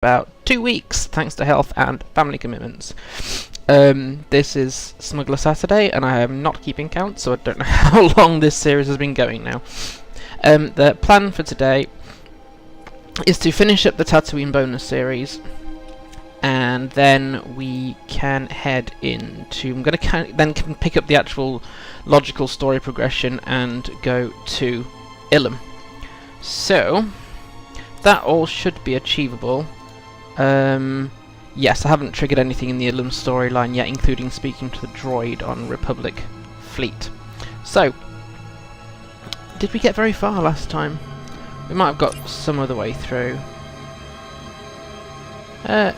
about 2 weeks, thanks to health and family commitments. This is Smuggler Saturday, and I am not keeping count, so I don't know how long this series has been going now. The plan for today is to finish up the Tatooine Bonus Series, and then we can head into... I'm going to then pick up the actual logical story progression and go to Ilum. So, that all should be achievable. Yes, I haven't triggered anything in the Ilum storyline yet, including speaking to the droid on Republic Fleet. So, did we get very far last time? We might have got some other way through.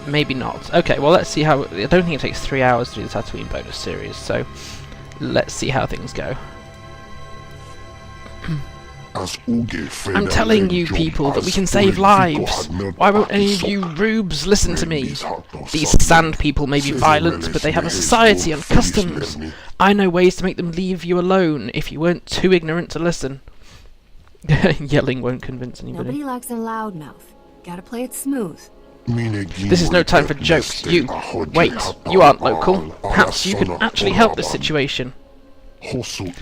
Maybe not. Okay, well let's see how... I don't think it takes 3 hours to do the Tatooine Bonus Series, so let's see how things go. I'm telling you people that we can save lives. Why won't any of you rubes listen to me? These sand people may be violent, but they have a society and customs. I know ways to make them leave you alone if you weren't too ignorant to listen. Yelling won't convince anybody. Nobody likes a loudmouth. Gotta play it smooth. This is no time for jokes. You, wait, you aren't local. Perhaps you could actually help this situation.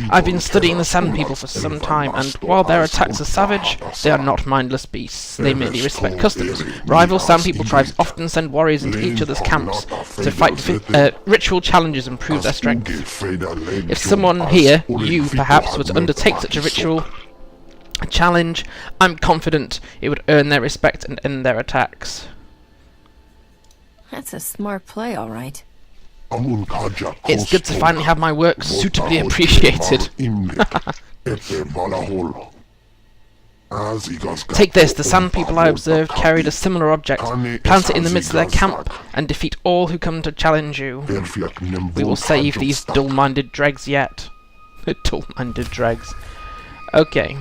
I've been studying the Sand People for some time, and while their attacks are savage, they are not mindless beasts. They merely respect customs. Rival Sand People tribes often send warriors into each other's camps to fight ritual challenges and prove their strength. If someone here, you perhaps, were to undertake such a ritual challenge, I'm confident it would earn their respect and end their attacks. That's a smart play, all right. It's good to finally have my work suitably appreciated. Take this, the Sand People I observed carried a similar object. Plant it in the midst of their camp, and defeat all who come to challenge you. We will save these dull-minded dregs yet. Dull-minded dregs. Okay.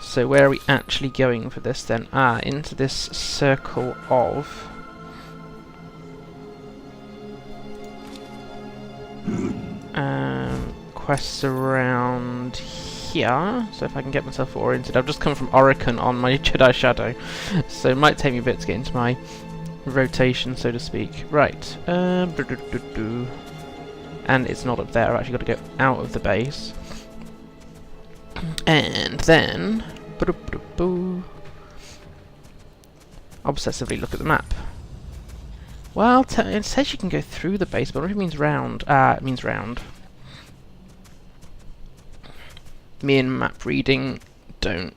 So where are we actually going for this then? Into this circle of... quests around here, so if I can get myself oriented. I've just come from Oricon on my Jedi Shadow, so it might take me a bit to get into my rotation, so to speak. Right, and it's not up there, I've actually got to go out of the base. And then... obsessively look at the map. Well, it says you can go through the base, but what if it means round? It means round. Me and map reading don't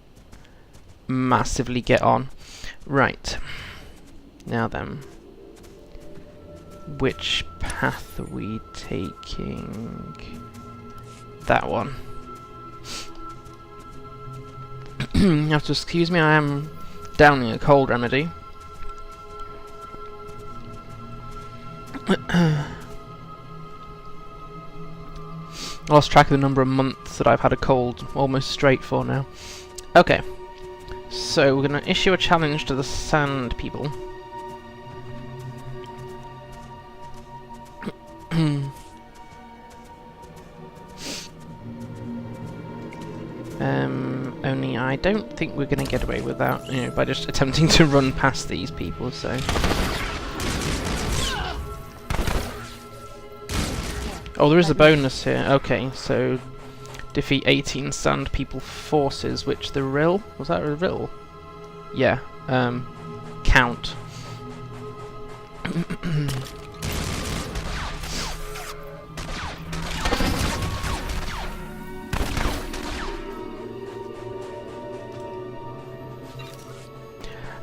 massively get on. Right. Now then. Which path are we taking? That one. You have to excuse me, I am downing a cold remedy. I lost track of the number of months that I've had a cold almost straight for now. Okay, so we're going to issue a challenge to the Sand People. Only I don't think we're going to get away with that, you know, by just attempting to run past these people, so... Oh, there is a bonus here. Okay, so defeat 18 Sand People forces, which the Rill... Was that a Rill? Yeah, count.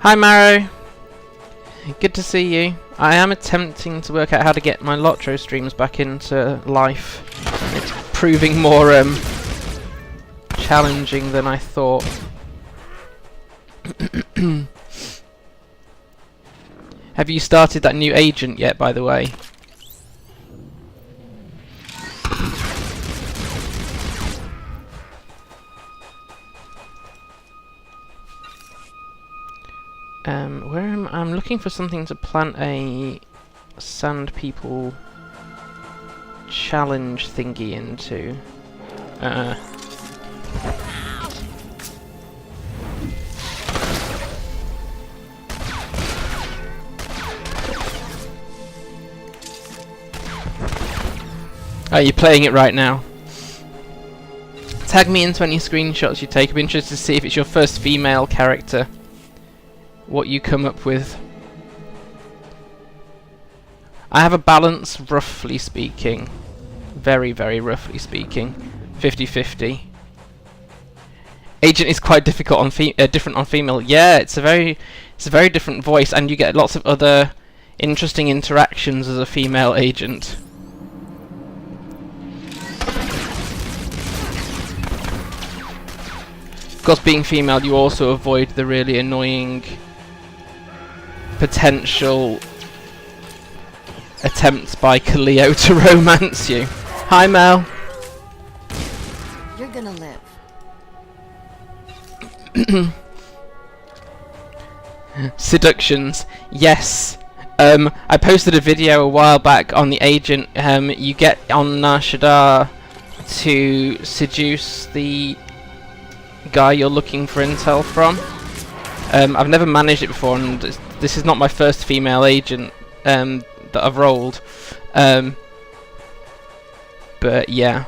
Hi Maro! Good to see you. I am attempting to work out how to get my Lotro streams back into life. It's proving more challenging than I thought. Have you started that new agent yet, by the way? I'm looking for something to plant a Sand People challenge thingy into. Oh, you're playing it right now. Tag me into any screenshots you take. I'd be interested to see if it's your first female character. What you come up with. I have a balance, roughly speaking. Very, very roughly speaking. 50-50. Agent is quite difficult on different on female. Yeah, it's a very different voice, and you get lots of other interesting interactions as a female agent. Of course, being female, you also avoid the really annoying potential attempts by Kaleo to romance you. Hi, Mel. You're gonna live. Seductions. Yes. I posted a video a while back on the agent. You get on Nar Shaddaa to seduce the guy you're looking for intel from. I've never managed it before, and this is not my first female agent that I've rolled. But yeah.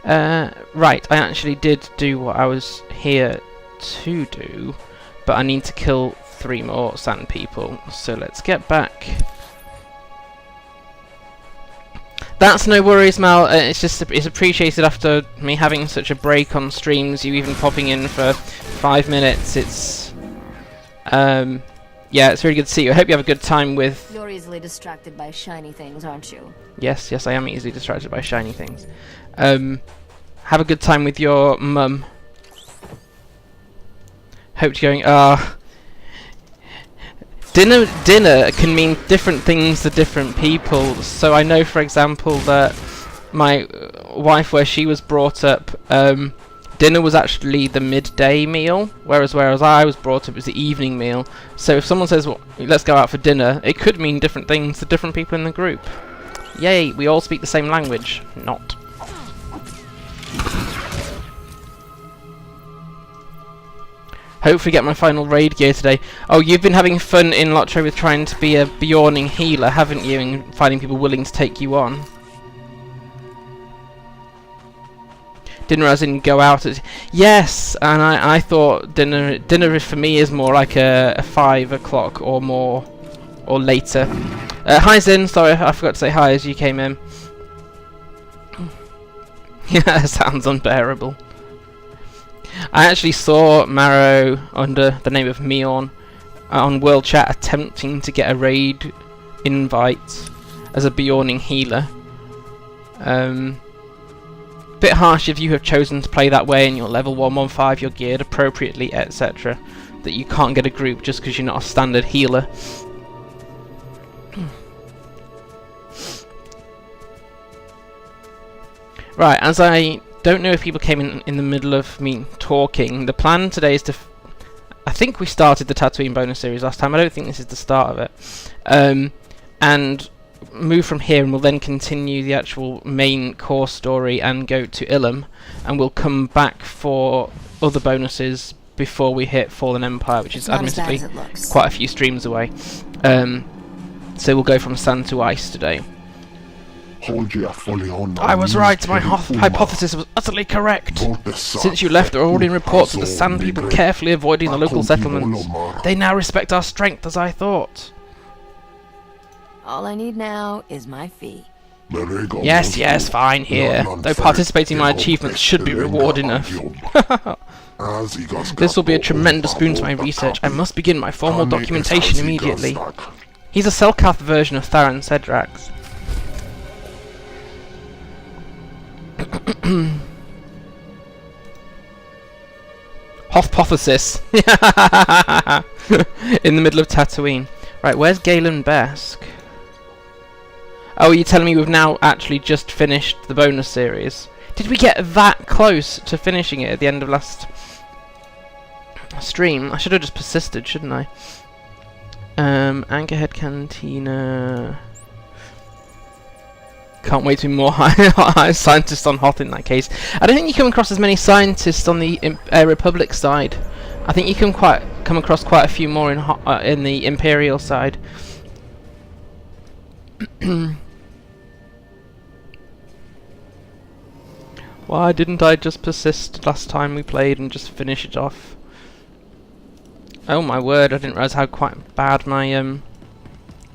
Right, I actually did do what I was here to do, but I need to kill 3 more sand people, so let's get back. That's no worries, Mal. It's just it's appreciated after me having such a break on streams. You even popping in for 5 minutes. It's yeah, it's really good to see you. I hope you have a good time with. You're easily distracted by shiny things, aren't you? Yes, I am easily distracted by shiny things. Have a good time with your mum. Hope you're going. Dinner can mean different things to different people. So I know, for example, that my wife, where she was brought up, dinner was actually the midday meal, whereas I was brought up, it was the evening meal. So if someone says, well, let's go out for dinner, it could mean different things to different people in the group. Yay, we all speak the same language. Not. Hopefully get my final raid gear today. Oh, you've been having fun in Lotro with trying to be a Bjorning healer, haven't you? And finding people willing to take you on. Dinner as in go out at... Yes! And I thought dinner for me is more like a 5 o'clock or more. Or later. Hi Zin, sorry I forgot to say hi as you came in. Yeah, sounds unbearable. I actually saw Marrow under the name of Meon on World Chat attempting to get a raid invite as a Bjorning healer. Bit harsh if you have chosen to play that way and you're level 115, you're geared appropriately, etc. That you can't get a group just because you're not a standard healer. Right, as I don't know if people came in the middle of me talking, the plan today is to... I think we started the Tatooine Bonus Series last time, I don't think this is the start of it. And move from here and we'll then continue the actual main core story and go to Ilum, and we'll come back for other bonuses before we hit Fallen Empire, which is admittedly quite a few streams away. So we'll go from sand to ice today. I was right, my hypothesis was utterly correct. Since you left, there are already reports of the sand people carefully avoiding the local settlements. They now respect our strength as I thought. All I need now is my fee. Yes, fine, here. Though participating in my achievements should be reward enough. This will be a tremendous boon to my research. I must begin my formal documentation immediately. He's a Selkath version of Tharan Sedrax. Hypothesis. In the middle of Tatooine. Right, where's Galen Besk? Oh, are you telling me we've now actually just finished the bonus series? Did we get that close to finishing it at the end of last stream? I should have just persisted, shouldn't I? Anchorhead Cantina... Can't wait to be more high scientists on Hoth in that case. I don't think you come across as many scientists on the Republic side. I think you can come across quite a few more in the Imperial side. Why didn't I just persist last time we played and just finish it off? Oh my word, I didn't realise how quite bad my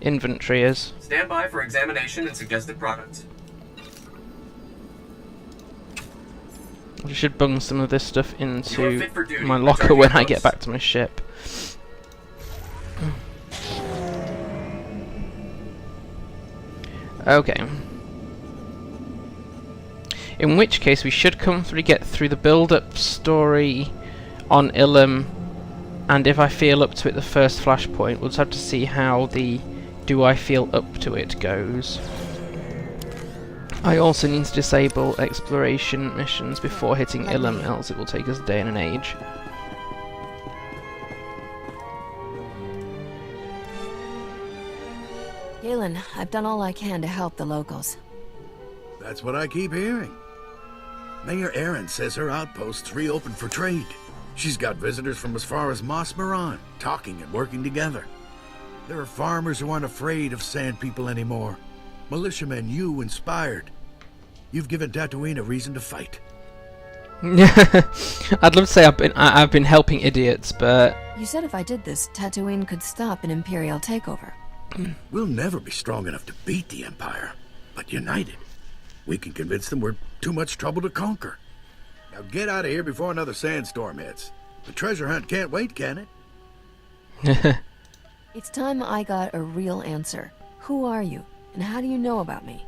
inventory is. Stand by for examination and suggested products. I should bung some of this stuff You are into fit for duty. my locker Return when your I get post. back to my ship. Okay. In which case we should comfortably get through the build-up story on Ilum, and if I feel up to it the first flashpoint, we'll just have to see how the do I feel up to it goes. I also need to disable exploration missions before hitting Ilum, else it will take us a day and an age. Galen, I've done all I can to help the locals. That's what I keep hearing. Mayor Erin says her outpost's reopened for trade. She's got visitors from as far as Mos Maran, talking and working together. There are farmers who aren't afraid of sand people anymore. Militiamen you inspired. You've given Tatooine a reason to fight. I'd love to say I've been helping idiots, but You said if I did this, Tatooine could stop an Imperial takeover. We'll never be strong enough to beat the Empire, but united, we can convince them we're too much trouble to conquer. Now get out of here before another sandstorm hits. The treasure hunt can't wait, can it? It's time I got a real answer. Who are you, and how do you know about me?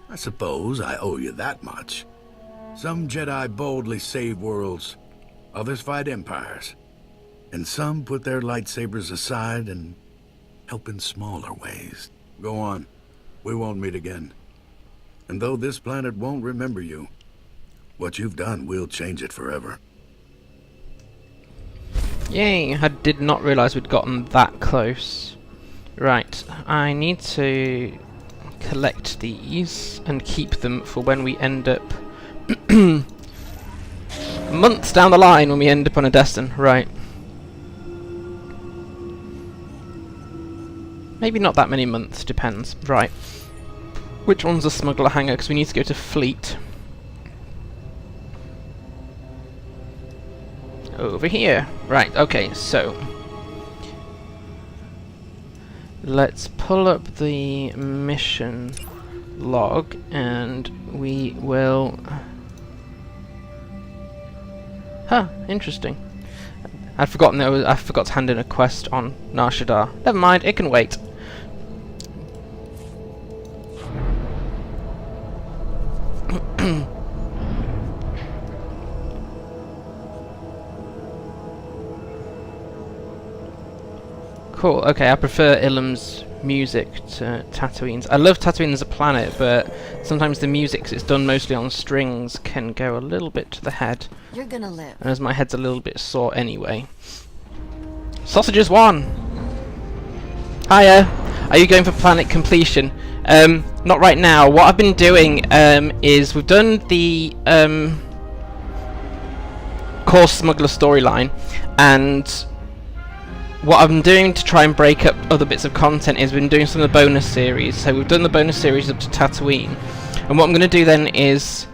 I suppose I owe you that much. Some Jedi boldly save worlds, others fight empires, and some put their lightsabers aside and help in smaller ways. Go on. We won't meet again. And though this planet won't remember you, what you've done will change it forever. yay, I did not realise we'd gotten that close. Right, I need to collect these and keep them for when we end up months down the line when we end up on a Destin. Right. Maybe not that many months, depends. Right. Which one's a smuggler hangar? Because we need to go to Fleet. Over here. Right, okay, so let's pull up the mission log and we will... Huh, interesting. I'd forgotten I forgot to hand in a quest on Nar Shaddaa. Never mind, it can wait. Cool, okay, I prefer Ilum's music to Tatooine's. I love Tatooine as a planet, but sometimes the music, 'cause it's done mostly on strings, can go a little bit to the head. You're gonna live. And as my head's a little bit sore anyway. Sausages 1! Hiya! Are you going for planet completion? Not right now. What I've been doing is we've done the core Smuggler storyline, and what I've been doing to try and break up other bits of content is we've been doing some of the bonus series. So we've done the bonus series up to Tatooine, and what I'm going to do then is,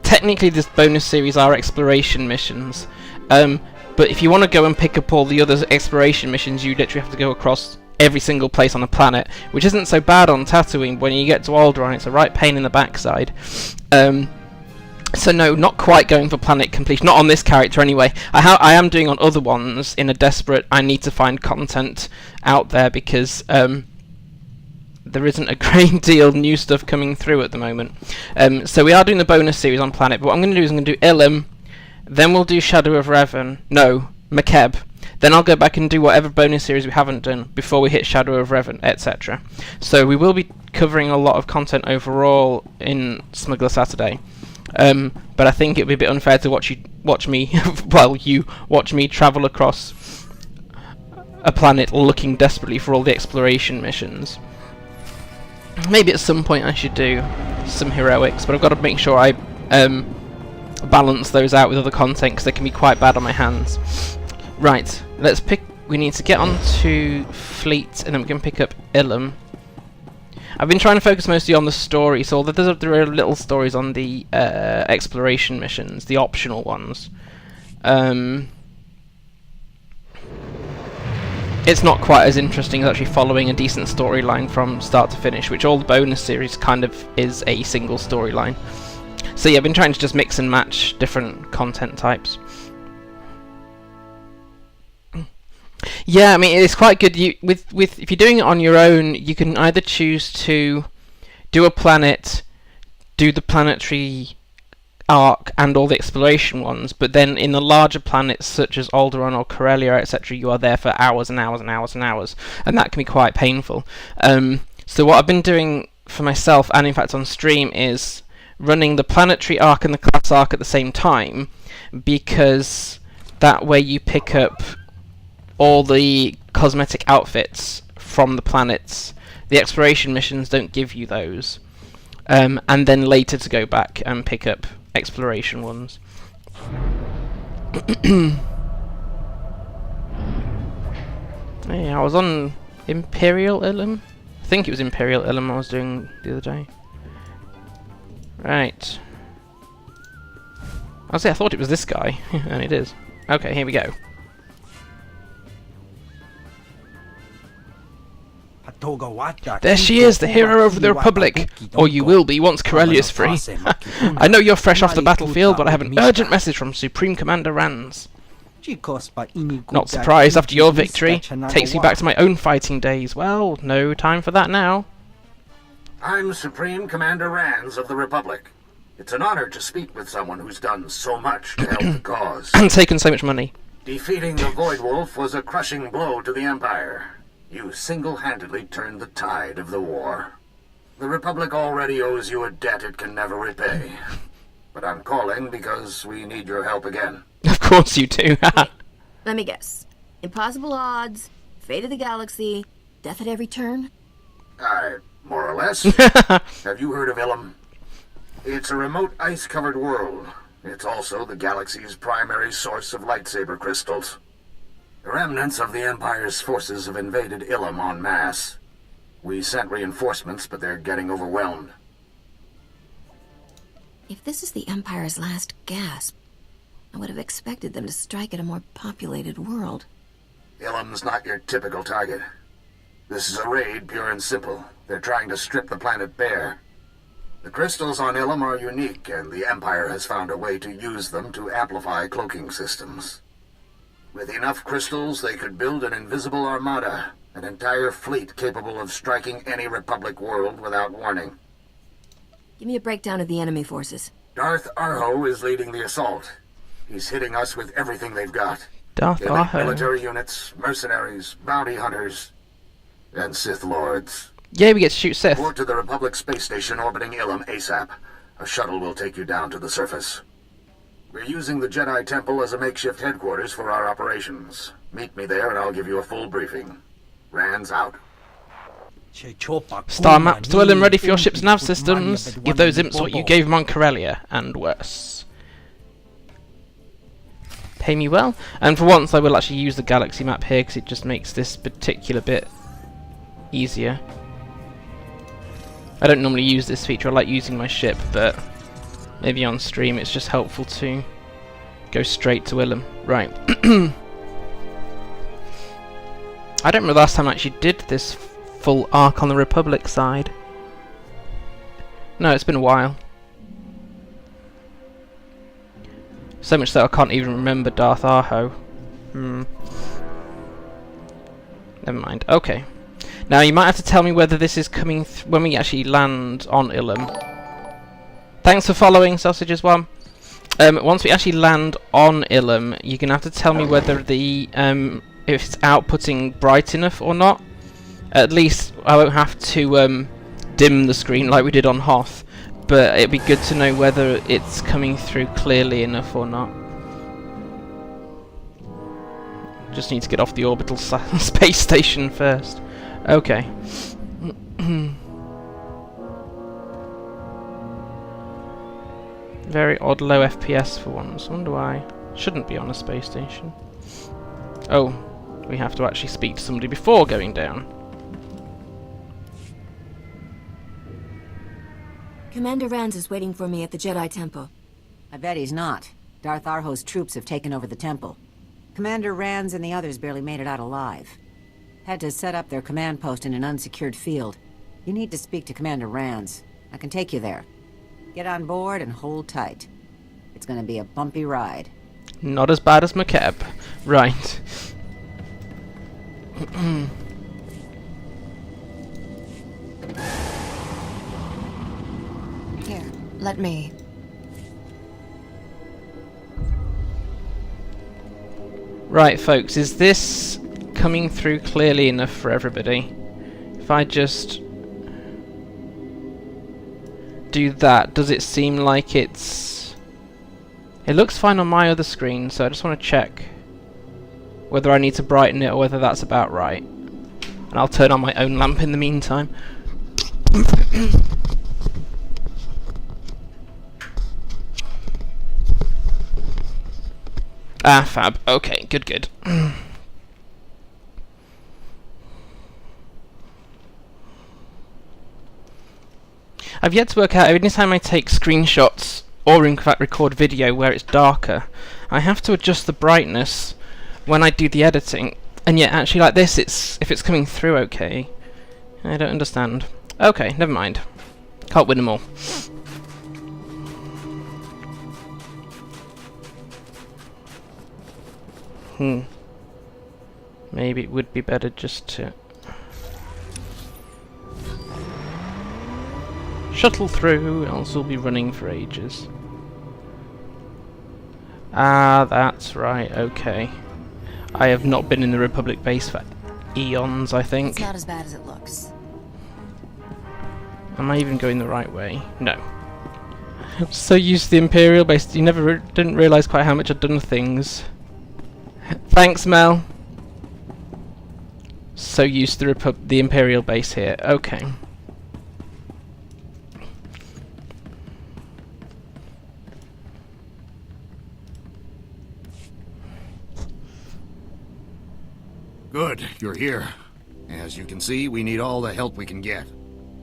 technically this bonus series are exploration missions, but if you want to go and pick up all the other exploration missions, you literally have to go across every single place on the planet, which isn't so bad on Tatooine. When you get to Alderaan, it's a right pain in the backside. So no, not quite going for planet completion, not on this character anyway. I am doing on other ones in a desperate, I need to find content out there, because there isn't a great deal of new stuff coming through at the moment. So we are doing the bonus series on planet, but what I'm going to do is I'm going to do Ilum, then we'll do Shadow of Revan, no, Makeb, then I'll go back and do whatever bonus series we haven't done before we hit Shadow of Revan, etc. So we will be covering a lot of content overall in Smuggler Saturday. But I think it would be a bit unfair to watch me travel across a planet looking desperately for all the exploration missions. Maybe at some point I should do some heroics, but I've got to make sure I balance those out with other content, because they can be quite bad on my hands. Right, let's pick. We need to get onto Fleet, and then we can pick up Ilum. I've been trying to focus mostly on the story, so there are little stories on the exploration missions, the optional ones. It's not quite as interesting as actually following a decent storyline from start to finish, which all the bonus series kind of is a single storyline. So yeah, I've been trying to just mix and match different content types. Yeah, I mean, it's quite good. With if you're doing it on your own, you can either choose to do a planet, do the planetary arc and all the exploration ones, but then in the larger planets such as Alderaan or Corellia, etc., you are there for hours and hours and hours and hours, and that can be quite painful. So what I've been doing for myself, and in fact on stream, is running the planetary arc and the class arc at the same time, because that way you pick up all the cosmetic outfits from the planets. The exploration missions don't give you those, and then later to go back and pick up exploration ones. Hey, I was on Imperial Ilum? I think it was Imperial Ilum I was doing the other day. Right. I thought it was this guy, and it is. Okay, here we go. There she is, the hero of the Republic! Or you will be once Corellia is free. I know you're fresh off the battlefield, but I have an urgent message from Supreme Commander Rands. Not surprised after your victory. Takes me back to my own fighting days. Well, no time for that now. I'm Supreme Commander Rands of the Republic. It's an honor to speak with someone who's done so much to help the cause. And taken so much money. Defeating the Void Wolf was a crushing blow to the Empire. You single-handedly turned the tide of the war. The Republic already owes you a debt it can never repay. But I'm calling because we need your help again. Of course you do. Let me guess. Impossible odds, fate of the galaxy, death at every turn? More or less. Have you heard of Ilum? It's a remote ice-covered world. It's also the galaxy's primary source of lightsaber crystals. The remnants of the Empire's forces have invaded Ilum en masse. We sent reinforcements, but they're getting overwhelmed. If this is the Empire's last gasp, I would have expected them to strike at a more populated world. Ilum's not your typical target. This is a raid, pure and simple. They're trying to strip the planet bare. The crystals on Ilum are unique, and the Empire has found a way to use them to amplify cloaking systems. With enough crystals, they could build an invisible armada, an entire fleet capable of striking any Republic world without warning. Give me a breakdown of the enemy forces. Darth Arho is leading the assault. He's hitting us with everything they've got. Darth Elite Arho. military units, mercenaries, bounty hunters, and Sith Lords. Yeah, we get to shoot Sith. Report to the Republic space station orbiting Ilum ASAP. A shuttle will take you down to the surface. We're using the Jedi Temple as a makeshift headquarters for our operations. Meet me there and I'll give you a full briefing. Rands out. Star maps to Ilum ready for your ship's nav systems. Give those imps what you gave them on Corellia, and worse. Pay me well. And for once I will actually use the galaxy map here, because it just makes this particular bit easier. I don't normally use this feature, I like using my ship, but maybe on stream it's just helpful to go straight to Ilum. Right. I don't remember the last time I actually did this full arc on the Republic side. No, it's been a while. So much that I can't even remember Darth Arho. Never mind. Okay. Now you might have to tell me whether this is coming when we actually land on Ilum. Thanks for following, Sausages One. Once we actually land on Ilum, you're gonna have to tell me whether the if it's outputting bright enough or not. At least I won't have to dim the screen like we did on Hoth, but it'd be good to know whether it's coming through clearly enough or not. Just need to get off the orbital space station first. Okay. Very odd low FPS for once. Wonder why. Shouldn't be on a space station. Oh, we have to actually speak to somebody before going down. Commander Rands is waiting for me at the Jedi Temple. I bet he's not. Darth Arho's troops have taken over the temple. Commander Rands and the others barely made it out alive. Had to set up their command post in an unsecured field. You need to speak to Commander Rands. I can take you there. Get on board and hold tight. It's gonna be a bumpy ride. Not as bad as McKeb. Right. Here, let me... Right, folks, is this coming through clearly enough for everybody? If I just do that, does it seem like it's... It looks fine on my other screen, so I just want to check whether I need to brighten it or whether that's about right. And I'll turn on my own lamp in the meantime. Ah, fab. Okay, good, good. I've yet to work out, every time I take screenshots, or in fact record video where it's darker, I have to adjust the brightness when I do the editing. And yet, actually like this, if it's coming through okay. I don't understand. Okay, never mind. Can't win them all. Maybe it would be better just to shuttle through, else we'll be running for ages. Ah, that's right, okay. I have not been in the Republic base for eons, I think. It's not as bad as it looks. Am I even going the right way? No. I'm so used to the Imperial base, you never didn't realise quite how much I'd done things. Thanks, Mel. So used to the Imperial base here. Okay. Good, you're here. As you can see, we need all the help we can get.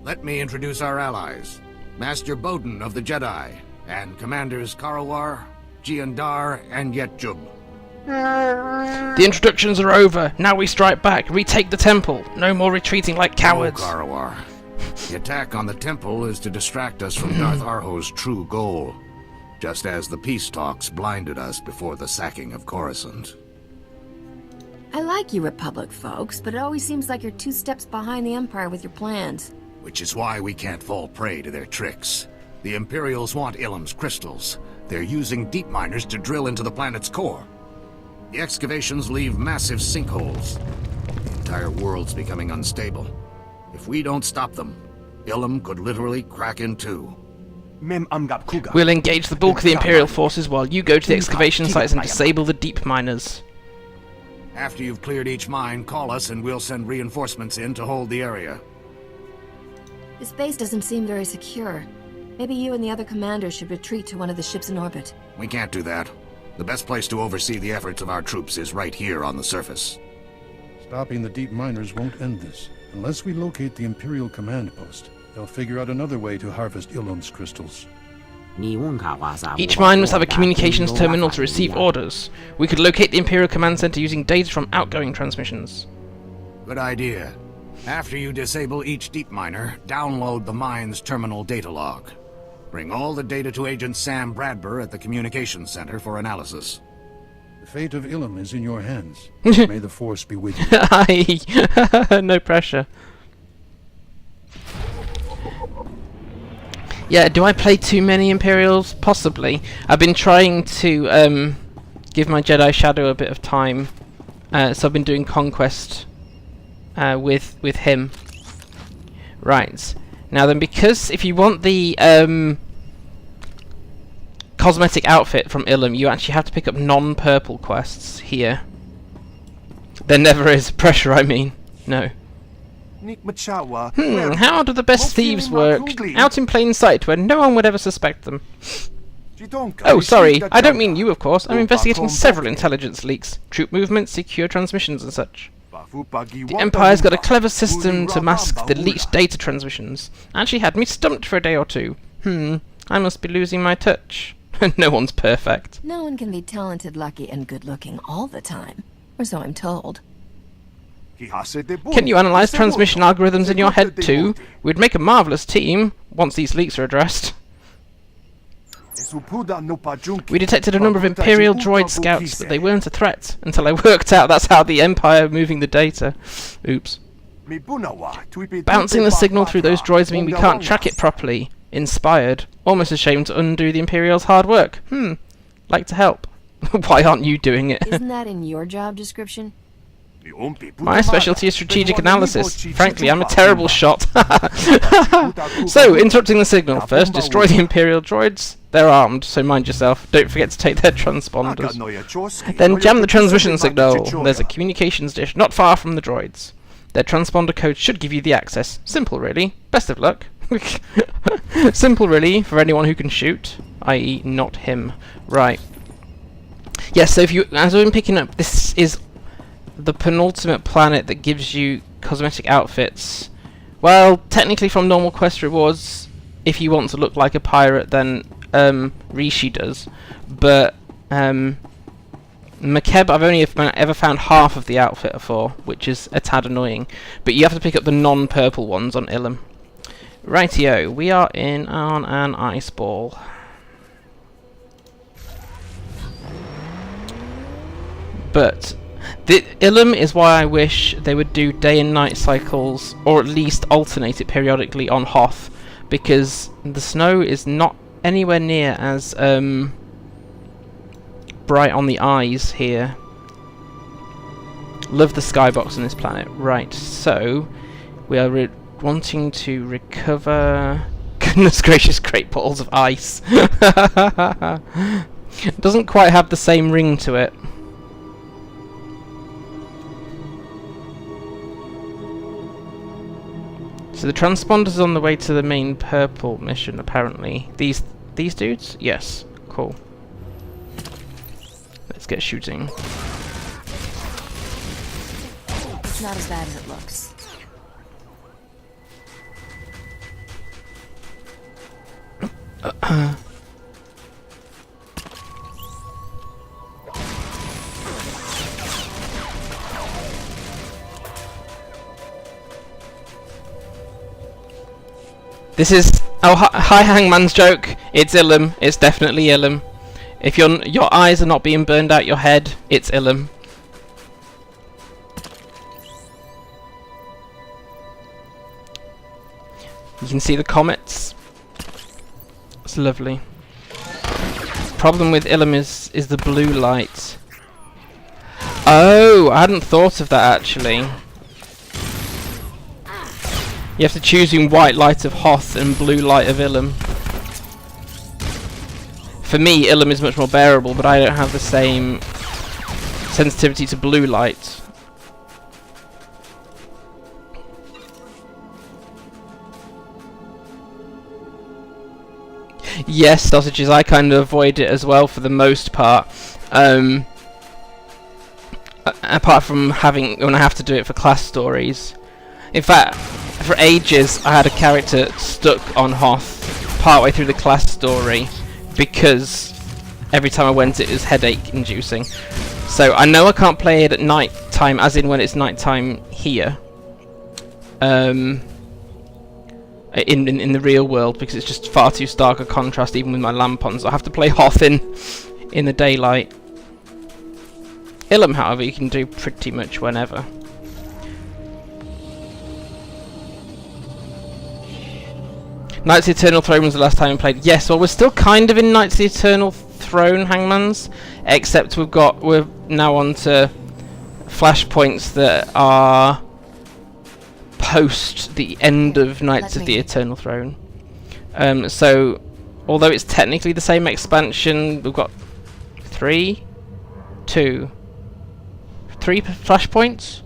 Let me introduce our allies. Master Bowden of the Jedi, and Commanders Karawar, Giandar, and Yetjub. The introductions are over. Now we strike back. Retake the temple. No more retreating like cowards. No, Karawar. The attack on the temple is to distract us from Darth Arho's true goal, just as the peace talks blinded us before the sacking of Coruscant. I like you Republic folks, but it always seems like you're 2 steps behind the Empire with your plans. Which is why we can't fall prey to their tricks. The Imperials want Ilum's crystals. They're using deep miners to drill into the planet's core. The excavations leave massive sinkholes. The entire world's becoming unstable. If we don't stop them, Ilum could literally crack in two. We'll engage the bulk of the Imperial forces while you go to the excavation sites and disable the deep miners. After you've cleared each mine, call us and we'll send reinforcements in to hold the area. This base doesn't seem very secure. Maybe you and the other commanders should retreat to one of the ships in orbit. We can't do that. The best place to oversee the efforts of our troops is right here on the surface. Stopping the deep miners won't end this. Unless we locate the Imperial command post, they'll figure out another way to harvest Ilum's crystals. Each mine must have a communications terminal to receive orders. We could locate the Imperial command center using data from outgoing transmissions. Good idea. After you disable each deep miner, download the mine's terminal data log. Bring all the data to Agent Sam Bradburn at the Communications Center for analysis. The fate of Ilum is in your hands. May the Force be with you. Aye. No pressure. Yeah, do I play too many Imperials? Possibly. I've been trying to give my Jedi Shadow a bit of time, so I've been doing Conquest with him. Right. Now then, because if you want the cosmetic outfit from Ilum, you actually have to pick up non-purple quests here. There never is. Pressure, I mean. No. How do the best thieves work? Out in plain sight, where no one would ever suspect them. Oh, sorry, I don't mean you, of course. I'm investigating several intelligence leaks, troop movements, secure transmissions and such. The Empire's got a clever system to mask the leaked data transmissions. Actually had me stumped for a day or two. I must be losing my touch. No one's perfect. No one can be talented, lucky, and good-looking all the time. Or so I'm told. Can you analyze transmission algorithms in your head too? We'd make a marvelous team, once these leaks are addressed. We detected a number of Imperial droid scouts, but they weren't a threat, until I worked out that's how the Empire are moving the data. Oops. Bouncing the signal through those droids mean we can't track it properly. Inspired. Almost ashamed to undo the Imperial's hard work. Like to help. Why aren't you doing it? Isn't that in your job description? My specialty is strategic analysis. Frankly, I'm a terrible shot. So, interrupting the signal. First, destroy the Imperial droids. They're armed, so mind yourself. Don't forget to take their transponders. Then jam the transmission signal. There's a communications dish not far from the droids. Their transponder code should give you the access. Simple, really. Best of luck. Simple, really, for anyone who can shoot. I.e., not him. Right. Yes, so if you... As I've been picking up, this is the penultimate planet that gives you cosmetic outfits. Well, technically from normal quest rewards, if you want to look like a pirate, then Rishi does. But Makeb, I've only ever found half of the outfit for, which is a tad annoying. But you have to pick up the non-purple ones on Ilum. Rightio, we are in on an ice ball. But the Ilum is why I wish they would do day and night cycles, or at least alternate it periodically on Hoth, because the snow is not anywhere near as bright on the eyes here. Love the skybox on this planet. Right, so we are wanting to recover... Goodness gracious, great balls of ice. Doesn't quite have the same ring to it. So the transponder's on the way to the main purple mission, apparently. These dudes? Yes. Cool. Let's get shooting. It's not as bad as it looks. This is... Oh, hi Hangman's joke. It's Ilum. It's definitely Ilum. If your eyes are not being burned out your head, it's Ilum. You can see the comets. It's lovely. Problem with Ilum is the blue light. Oh, I hadn't thought of that actually. You have to choose between white light of Hoth and blue light of Ilum. For me, Ilum is much more bearable, but I don't have the same sensitivity to blue light. Yes, sausages, I kind of avoid it as well for the most part. Apart from when I have to do it for class stories. In fact, for ages I had a character stuck on Hoth partway through the class story because every time I went it was headache inducing. So I know I can't play it at night time, as in when it's night time here. In the real world, because it's just far too stark a contrast even with my lamp on, so I have to play Hoth in the daylight. Ilum, however, you can do pretty much whenever. Knights of the Eternal Throne was the last time we played. Yes, well, we're still kind of in Knights of the Eternal Throne, Hangmans, except we're now on to flashpoints that are post the end of Knights of the Eternal Throne. So, although it's technically the same expansion, we've got 3 flashpoints?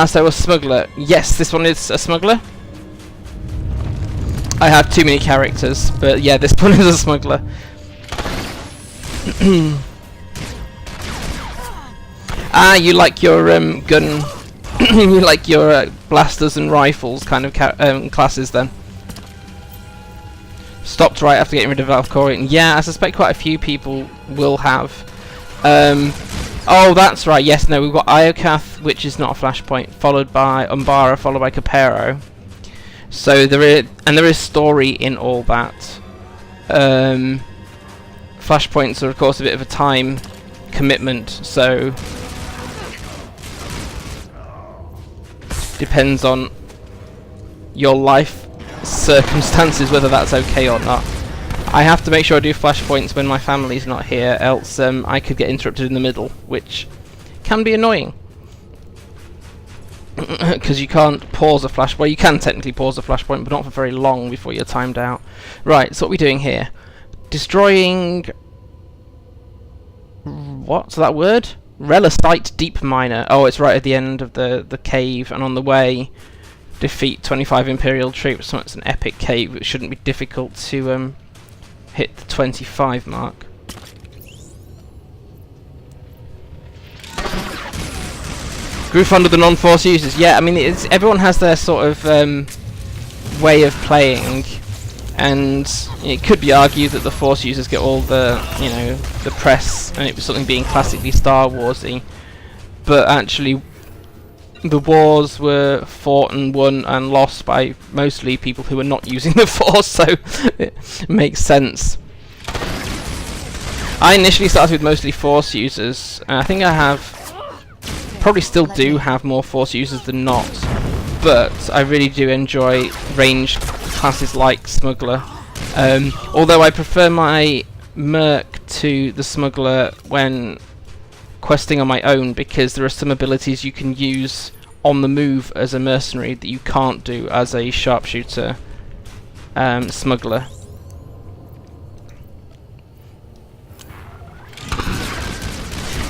So a Smuggler. Yes, this one is a Smuggler. I have too many characters, but yeah, this one is a Smuggler. You like your gun You like your blasters and rifles kind of classes then. Stopped right after getting rid of Valkorian. Yeah, I suspect quite a few people will have. Oh, that's right. Yes, no, we've got Iokath, which is not a flashpoint, followed by Umbara, followed by Capero. So there is story in all that. Flashpoints are of course a bit of a time commitment, so depends on your life circumstances whether that's okay or not. I have to make sure I do flashpoints when my family's not here, else I could get interrupted in the middle, which can be annoying. Because you can't pause a flashpoint. Well, you can technically pause a flashpoint, but not for very long before you're timed out. Right, so what are we doing here? Destroying... what's that word? Relicite Deep Miner. Oh, it's right at the end of the cave, and on the way, defeat 25 Imperial troops. So it's an epic cave. It shouldn't be difficult to hit the 25 mark. Group under the non-force users. Yeah, I mean, everyone has their sort of way of playing, and it could be argued that the force users get all the, you know, the press, and it was something being classically Star Warsy. But actually, the wars were fought and won and lost by mostly people who were not using the force, so it makes sense. I initially started with mostly force users. I think I have. Probably still do have more force users than not, but I really do enjoy ranged classes like Smuggler. Although I prefer my Merc to the Smuggler when questing on my own, because there are some abilities you can use on the move as a mercenary that you can't do as a sharpshooter Smuggler.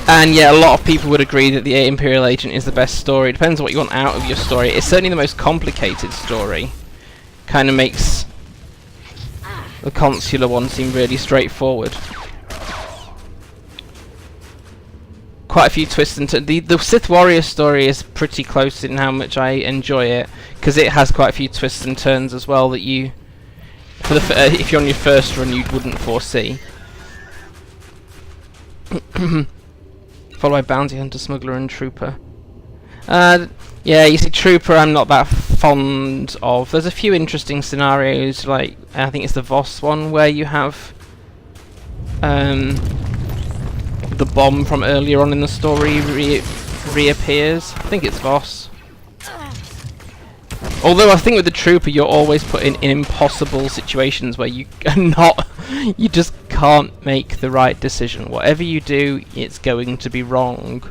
And yeah, a lot of people would agree that the Imperial Agent is the best story. It depends on what you want out of your story. It's certainly the most complicated story. Kind of makes the Consular one seem really straightforward. Quite a few twists and turns. The Sith Warrior story is pretty close in how much I enjoy it, because it has quite a few twists and turns as well that you, if you're on your first run, you wouldn't foresee. Followed by Bounty Hunter, Smuggler, and Trooper. Yeah, you see, Trooper I'm not that fond of. There's a few interesting scenarios, like I think it's the Voss one, where you have the bomb from earlier on in the story reappears. I think it's Voss. Although I think with the Trooper you're always put in impossible situations where you you just can't make the right decision. Whatever you do, it's going to be wrong.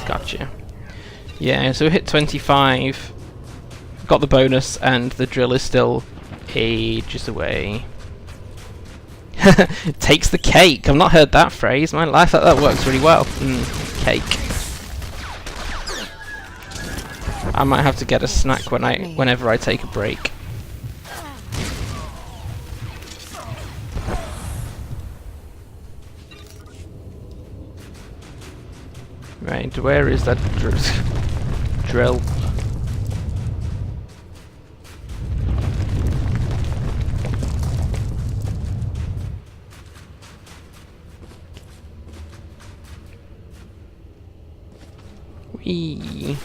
Gotcha. Yeah, so we hit 25. Got the bonus, and the drill is still ages away. Takes the cake. I've not heard that phrase in my life. That works really well. Cake. I might have to get a snack whenever I take a break. Right, where is that drill? Whee.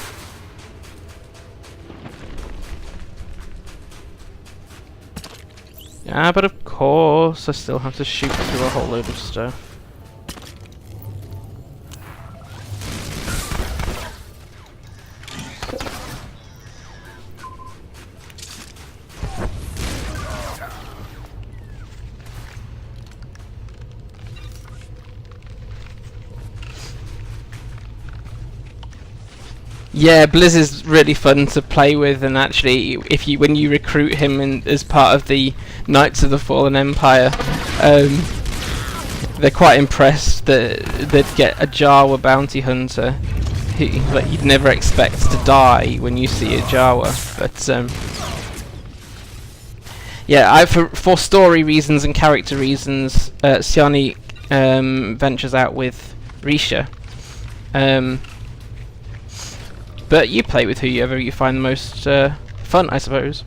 Yeah, but of course I still have to shoot through a whole load of stuff. Yeah, Blizz is really fun to play with, and actually, when you recruit him as part of the Knights of the Fallen Empire, they're quite impressed that they'd get a Jawa bounty hunter that you'd never expect to die when you see a Jawa. But yeah, for story reasons and character reasons, Siani ventures out with Risha. But you play with whoever you find the most fun, I suppose.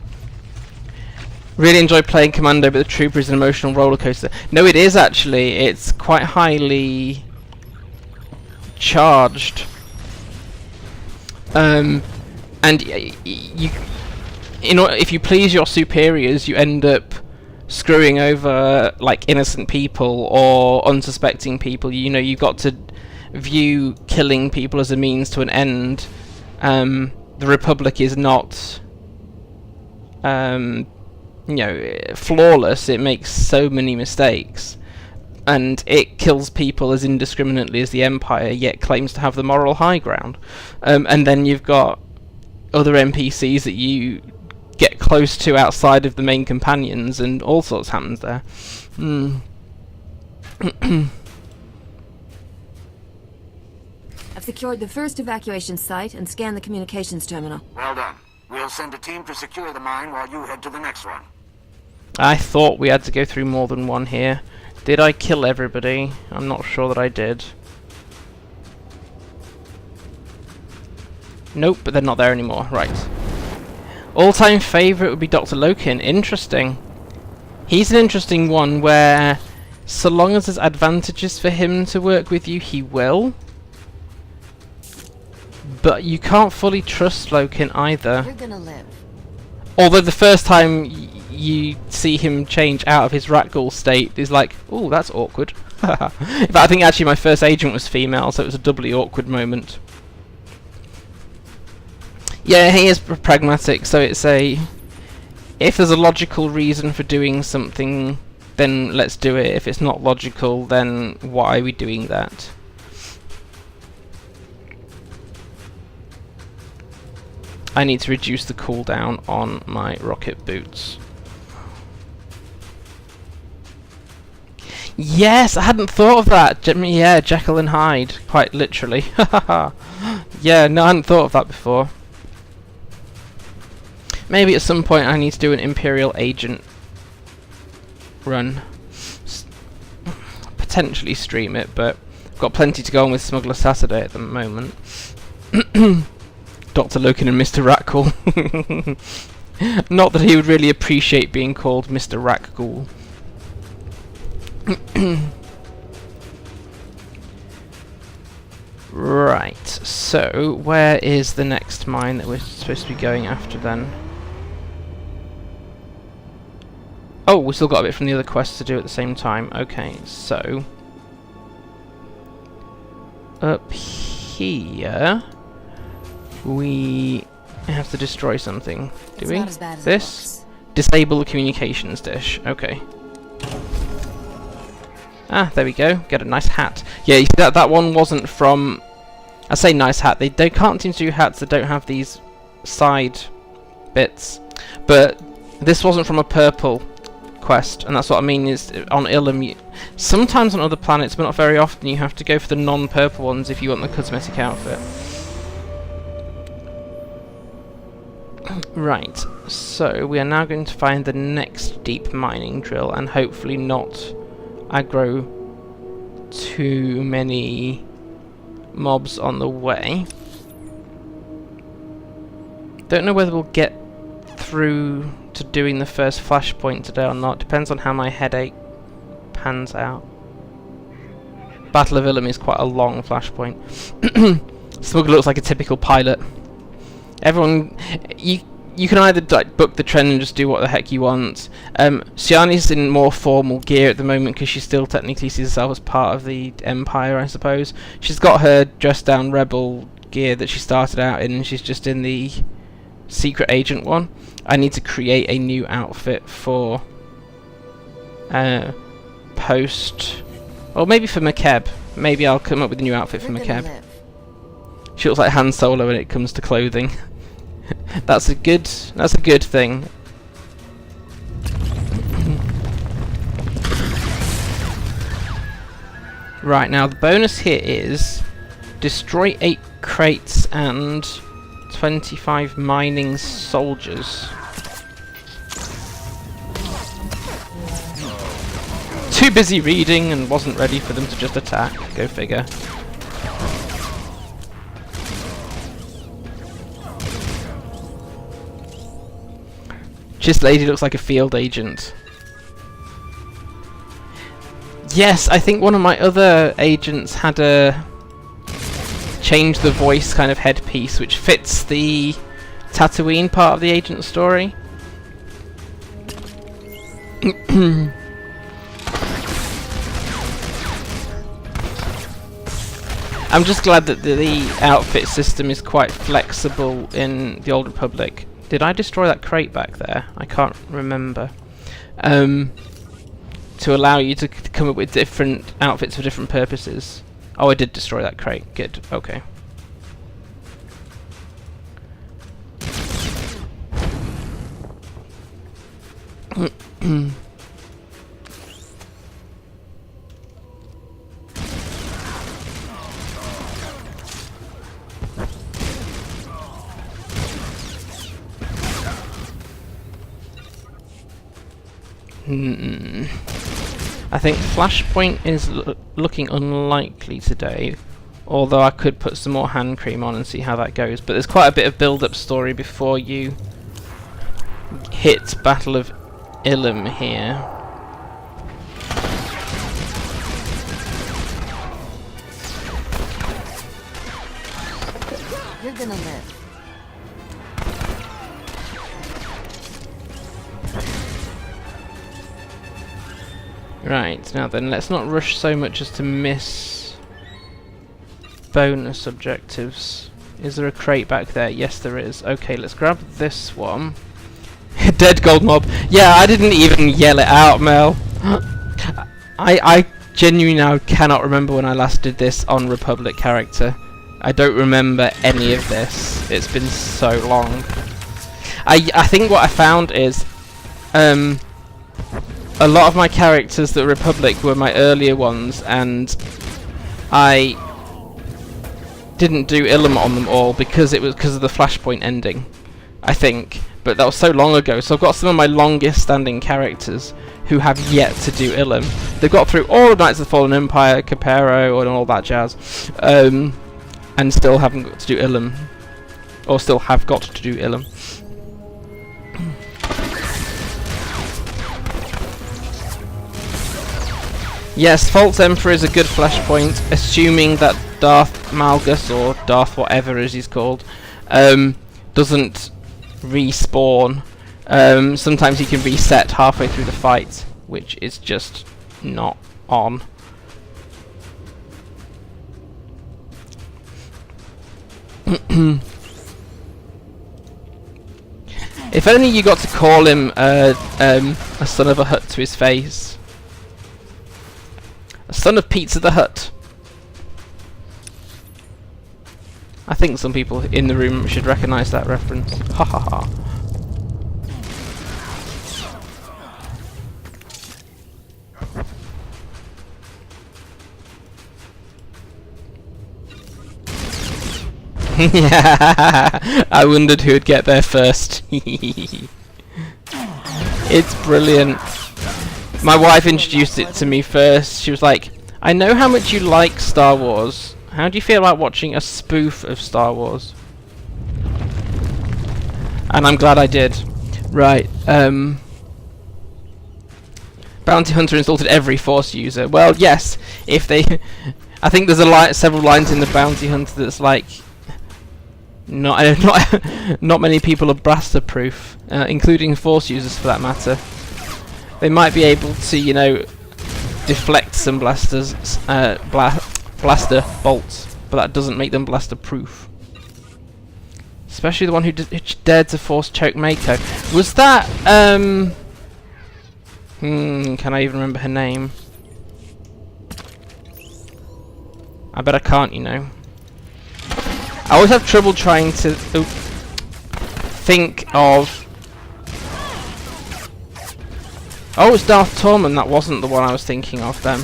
Really enjoy playing Commando, but the Trooper is an emotional roller coaster. No, it is actually. It's quite highly charged. And if you please your superiors, you end up screwing over like innocent people or unsuspecting people. You know, you've got to view killing people as a means to an end. The Republic is not, you know, flawless. It makes so many mistakes, and it kills people as indiscriminately as the Empire, yet claims to have the moral high ground. And then you've got other NPCs that you get close to outside of the main companions, and all sorts happens there. I've secured the first evacuation site and scanned the communications terminal. Well done. We'll send a team to secure the mine while you head to the next one. I thought we had to go through more than one here. Did I kill everybody? I'm not sure that I did. Nope, but they're not there anymore. Right. All-time favourite would be Dr. Loken. Interesting. He's an interesting one where, so long as there's advantages for him to work with you, he will. But you can't fully trust Loken either. You're gonna live. Although the first time you see him change out of his Ratghoul state is like, ooh, that's awkward. In fact, I think actually my first agent was female, so it was a doubly awkward moment. Yeah, he is pragmatic, so it's a... if there's a logical reason for doing something, then let's do it. If it's not logical, then why are we doing that? I need to reduce the cooldown on my rocket boots. Yes, I hadn't thought of that. Yeah, Jekyll and Hyde, quite literally. Yeah, no, I hadn't thought of that before. Maybe at some point I need to do an Imperial agent run. Potentially stream it, but I've got plenty to go on with Smuggler Saturday at the moment. Dr. Loken and Mr. Ratghoul. Not that he would really appreciate being called Mr. Ratghoul. Right, so where is the next mine that we're supposed to be going after then? Oh, we've still got a bit from the other quests to do at the same time. Okay, so up here we have to destroy something. Do we? This? Disable the communications dish. Okay. Ah, there we go. Get a nice hat. Yeah, you see that one wasn't from... I say nice hat. They can't seem to do hats that don't have these side bits. But this wasn't from a purple quest, and that's what I mean is on Ilum. Sometimes on other planets, but not very often, you have to go for the non-purple ones if you want the cosmetic outfit. Right, so we are now going to find the next deep mining drill and hopefully not aggro too many mobs on the way. Don't know whether we'll get through to doing the first flashpoint today or not. Depends on how my headache pans out. Battle of Ilum is quite a long flashpoint. Smuggler looks like a typical pilot. Everyone, you can either like book the trend and just do what the heck you want. Siani's in more formal gear at the moment because she still technically sees herself as part of the Empire, I suppose. She's got her dressed down rebel gear that she started out in, and she's just in the secret agent one. I need to create a new outfit for post, or maybe for McKeb. Maybe I'll come up with a new outfit for McKeb. She looks like Han Solo when it comes to clothing. That's a good thing. Right, now the bonus here is destroy 8 crates and 25 mining soldiers. Too busy reading and wasn't ready for them to just attack. Go figure. This lady looks like a field agent. Yes, I think one of my other agents had a change the voice kind of headpiece, which fits the Tatooine part of the agent story. I'm just glad that the outfit system is quite flexible in the Old Republic. Did I destroy that crate back there? I can't remember. To allow you to come up with different outfits for different purposes. Oh, I did destroy that crate. Good. Okay. I think Flashpoint is looking unlikely today, although I could put some more hand cream on and see how that goes. But there's quite a bit of build-up story before you hit Battle of Ilum here. You're gonna live. Right, now then, let's not rush so much as to miss bonus objectives. Is there a crate back there? Yes, there is. Okay, let's grab this one. Dead gold mob. Yeah, I didn't even yell it out, Mel. I genuinely now cannot remember when I last did this on Republic character. I don't remember any of this. It's been so long. I think what I found is a lot of my characters that Republic were my earlier ones, and I didn't do Ilum on them all because it was because of the Flashpoint ending, I think. But that was so long ago, so I've got some of my longest standing characters who have yet to do Ilum. They've got through all of Knights of the Fallen Empire, Capero, and all that jazz, and still haven't got to do Ilum, or still have got to do Ilum. Yes, False Emperor is a good flashpoint, assuming that Darth Malgus, or Darth whatever as he's called, doesn't respawn. Sometimes he can reset halfway through the fight, which is just not on. If only you got to call him a son of a hut to his face. Son of Pizza the Hut. I think some people in the room should recognise that reference. Ha ha ha. Yeah, I wondered who would get there first. It's brilliant. My wife introduced it to me first. She was like, I know how much you like Star Wars. How do you feel about watching a spoof of Star Wars? And I'm glad I did. Right, Bounty Hunter insulted every Force user. Well, yes, if they... I think there's several lines in the Bounty Hunter that's like... Not many people are blaster proof, including Force users for that matter. They might be able to, you know, deflect some blasters, blaster bolts, but that doesn't make them blaster proof. Especially the one who dared to force choke Mako. Was that can I even remember her name? I bet I can't, you know. I always have trouble trying to think of... Oh, it's Darth Tormund. That wasn't the one I was thinking of then.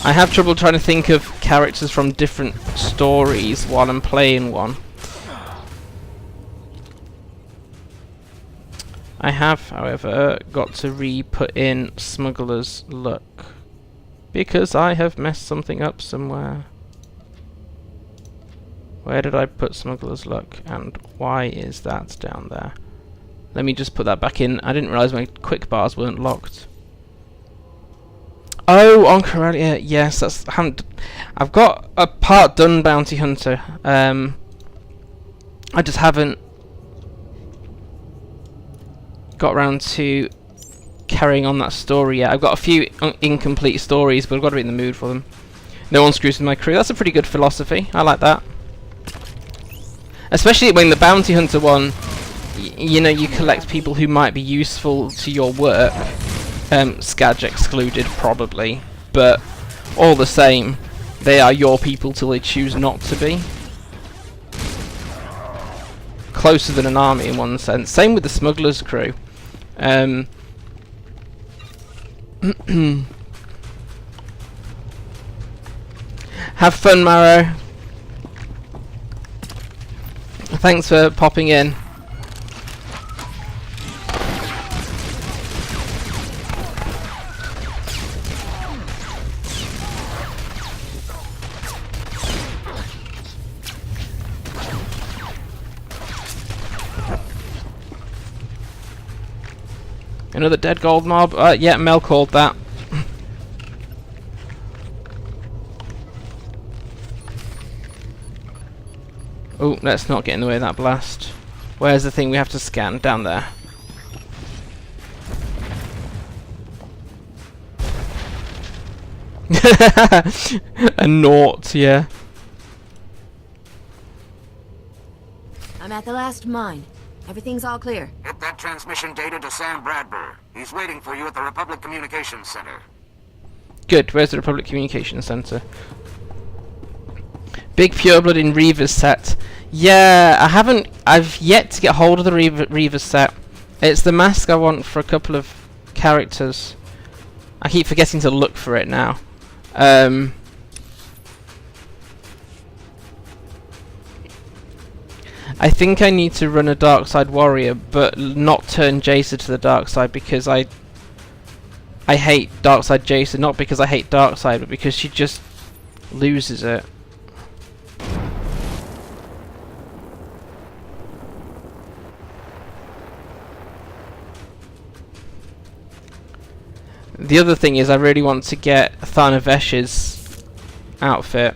I have trouble trying to think of characters from different stories while I'm playing one. I have, however, got to re-put in Smuggler's Luck, because I have messed something up somewhere. Where did I put Smuggler's Luck, and why is that down there? Let me just put that back in. I didn't realise my quick bars weren't locked. Oh, on Corellia, yes, that's... I've got a part done Bounty Hunter. I just haven't got around to carrying on that story yet. I've got a few incomplete stories, but I've got to be in the mood for them. No one screws with my crew. That's a pretty good philosophy. I like that. Especially when the Bounty Hunter one, you know, you collect people who might be useful to your work. Skadge excluded, probably. But all the same, they are your people till they choose not to be. Closer than an army in one sense. Same with the Smuggler's crew. Have fun, Marrow. Thanks for popping in. Another dead gold mob? Yeah, Mel called that. Oh, let's not get in the way of that blast. Where's the thing we have to scan? Down there. A naught, yeah. I'm at the last mine. Everything's all clear. Get that transmission data to Sam Bradbury. He's waiting for you at the Republic Communications Center. Good, where's the Republic Communications Center? Big Pureblood in Reaver's set. Yeah, I've yet to get hold of the Reaver's set. It's the mask I want for a couple of characters. I keep forgetting to look for it now. I think I need to run a dark side warrior, but not turn Jason to the dark side, because I hate dark side Jason, not because I hate dark side, but because she just loses it. The other thing is I really want to get Tharnavesh's outfit.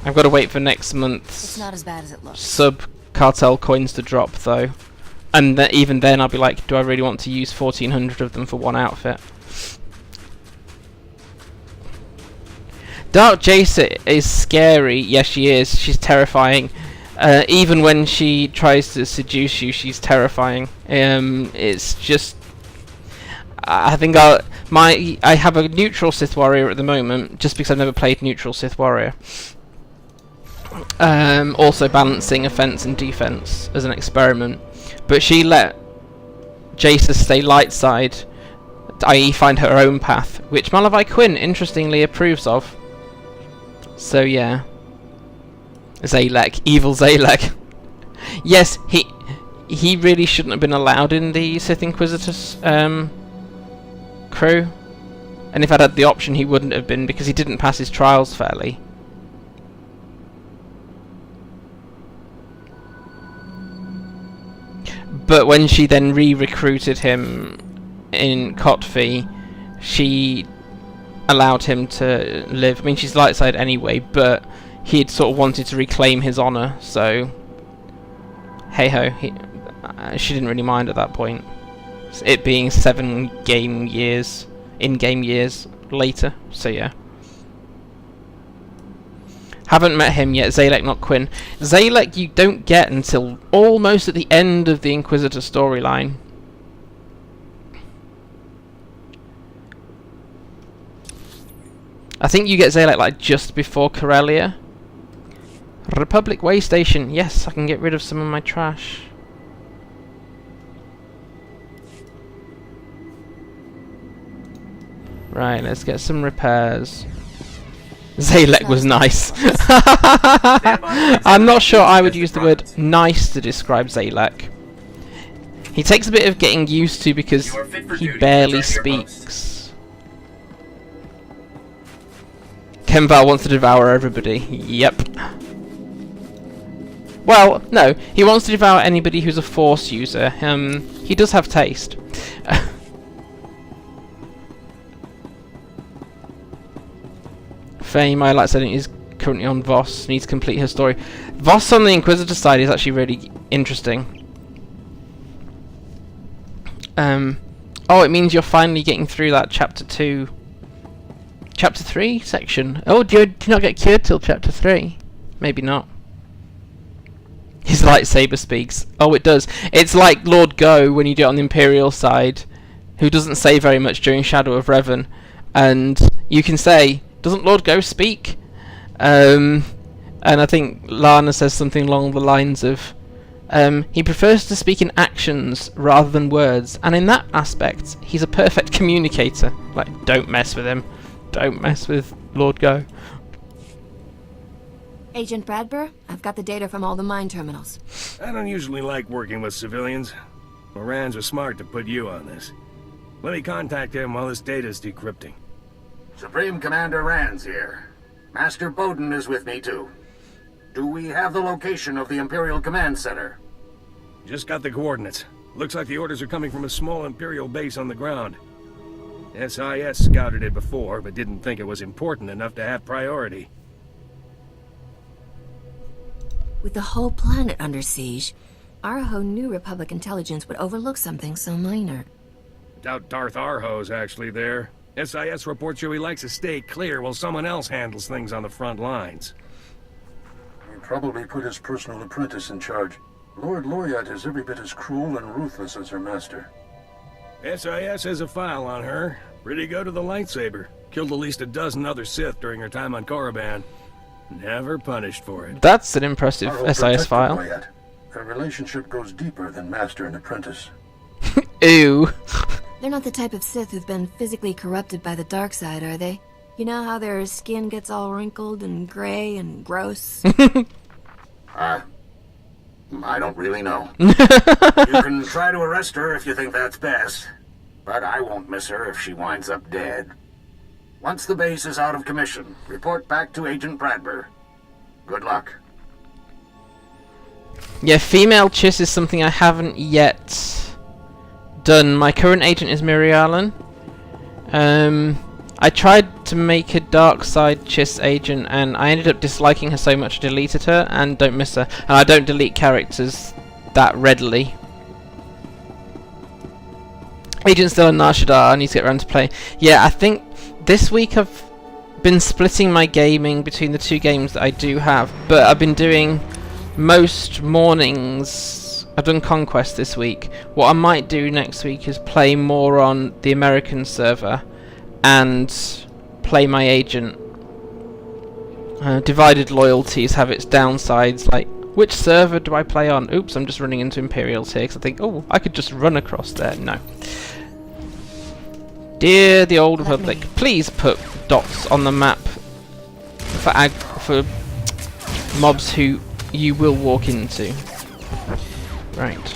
I've got to wait for next month's It's not as bad as it looks. sub-cartel coins to drop, though. And even then I'll be like, do I really want to use 1,400 of them for one outfit? Dark Jace is scary. Yes, she is. She's terrifying. Even when she tries to seduce you, she's terrifying. It's just... I think I have a neutral Sith warrior at the moment, just because I've never played neutral Sith warrior. Also balancing offense and defense as an experiment, but she let Jace stay light side, i.e. find her own path, which Malavai Quinn interestingly approves of. So yeah, Zalek, evil Zalek. Yes, he really shouldn't have been allowed in the Sith Inquisitor's crew, and if I'd had the option he wouldn't have been, because he didn't pass his trials fairly. But when she then re-recruited him in Kotfi, she allowed him to live. I mean, she's light side anyway, but he'd sort of wanted to reclaim his honour, so hey ho, she didn't really mind at that point. It being 7 in-game years later, so yeah. Haven't met him yet, Zalek, not Quinn. Zalek you don't get until almost at the end of the Inquisitor storyline. I think you get Zalek like just before Corellia. Republic Way Station, yes, I can get rid of some of my trash. Right, let's get some repairs. Zalek was nice. I'm not sure I would use the word nice to describe Zalek. He takes a bit of getting used to because he barely speaks. Kemval wants to devour everybody. Yep. Well, no, he wants to devour anybody who's a Force user. He does have taste. Faye, my light setting is currently on Voss. Needs to complete her story. Voss on the Inquisitor side is actually really interesting. Oh, it means you're finally getting through that Chapter 2... Chapter 3 section. Oh, do you not get cured till Chapter 3? Maybe not. His lightsaber speaks. Oh, it does. It's like Lord Go when you do it on the Imperial side, who doesn't say very much during Shadow of Revan. And you can say, doesn't Lord Go speak? And I think Lana says something along the lines of, he prefers to speak in actions rather than words, and in that aspect, he's a perfect communicator. Like, don't mess with him. Don't mess with Lord Go. Agent Bradburn, I've got the data from all the mine terminals. I don't usually like working with civilians. Morans are smart to put you on this. Let me contact him while this data's decrypting. Supreme Commander Rand's here. Master Bowden is with me, too. Do we have the location of the Imperial Command Center? Just got the coordinates. Looks like the orders are coming from a small Imperial base on the ground. SIS scouted it before, but didn't think it was important enough to have priority. With the whole planet under siege, Arho knew Republic intelligence would overlook something so minor. Doubt Darth Arho's actually there. SIS reports show he likes to stay clear while someone else handles things on the front lines. He probably put his personal apprentice in charge. Lord Loyat is every bit as cruel and ruthless as her master. SIS has a file on her. Pretty good with the lightsaber. Killed at least a dozen other Sith during her time on Korriban. Never punished for it. That's an impressive Arho SIS file. Loyat. Their relationship goes deeper than master and apprentice. Ew. They're not the type of Sith who've been physically corrupted by the dark side, are they? You know how their skin gets all wrinkled and gray and gross? I don't really know. You can try to arrest her if you think that's best, but I won't miss her if she winds up dead. Once the base is out of commission, report back to Agent Bradburn. Good luck. Yeah, female Chiss is something I haven't yet done. My current agent is Mirialan. I tried to make a dark side Chiss agent and I ended up disliking her so much I deleted her and don't miss her. And I don't delete characters that readily. Agent still in Nar Shaddaa, I need to get around to play. Yeah, I think this week I've been splitting my gaming between the two games that I do have, but I've been doing most mornings. I've done Conquest this week. What I might do next week is play more on the American server and play my agent. Divided loyalties have its downsides, like which server do I play on? Oops, I'm just running into Imperials here because I think, oh, I could just run across there. No. Dear the Old Republic, please put dots on the map for mobs who you will walk into. Right.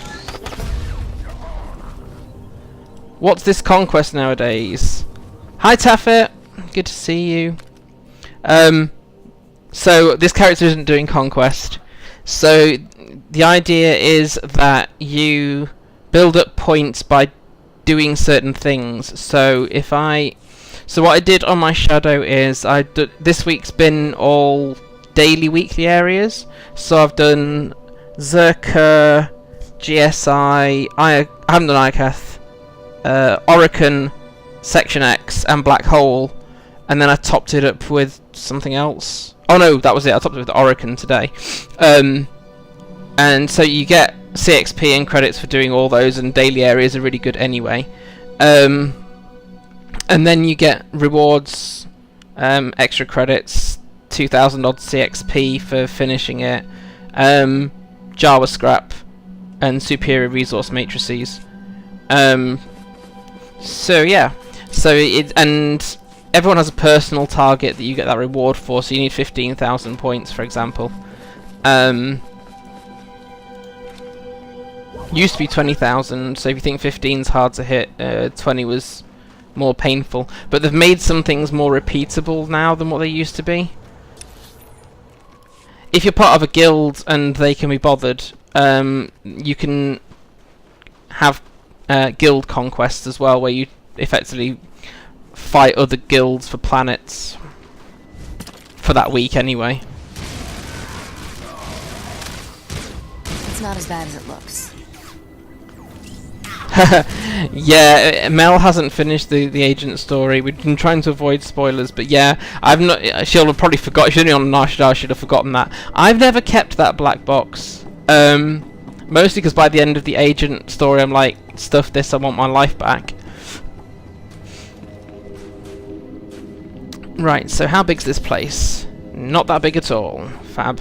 What's this conquest nowadays? Hi Taffet, good to see you. So this character isn't doing conquest. So the idea is that you build up points by doing certain things. So what I did on my shadow is this week's been all daily weekly areas. So I've done Zerka, GSI, I haven't done Ikath, Oricon, Section X, and Black Hole, and then I topped it up with something else. Oh no, that was it. I topped it with Oricon today. And so you get CXP and credits for doing all those, and daily areas are really good anyway. And then you get rewards, extra credits, 2,000 odd CXP for finishing it, Java scrap, and superior resource matrices. So yeah, and everyone has a personal target that you get that reward for, so you need 15,000 points, for example. Used to be 20,000, so if you think 15's hard to hit, 20 was more painful. But they've made some things more repeatable now than what they used to be. If you're part of a guild and they can be bothered, you can have guild conquests as well, where you effectively fight other guilds for planets for that week anyway. It's not as bad as it looks. Yeah, Mel hasn't finished the agent story. We've been trying to avoid spoilers, but yeah, I've not. She'll have probably forgot. She's only on Nashadar. Should have forgotten that. I've never kept that black box. Mostly because by the end of the agent story, I'm like, stuff this. I want my life back. Right. So how big's this place? Not that big at all. Fab.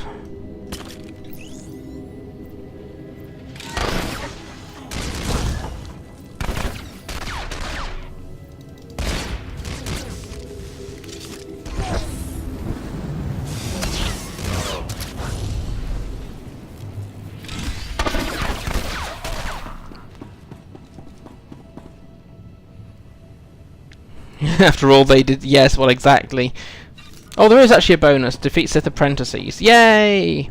After all they did, yes, well, exactly. Oh, there is actually a bonus. Defeat Sith apprentices. Yay!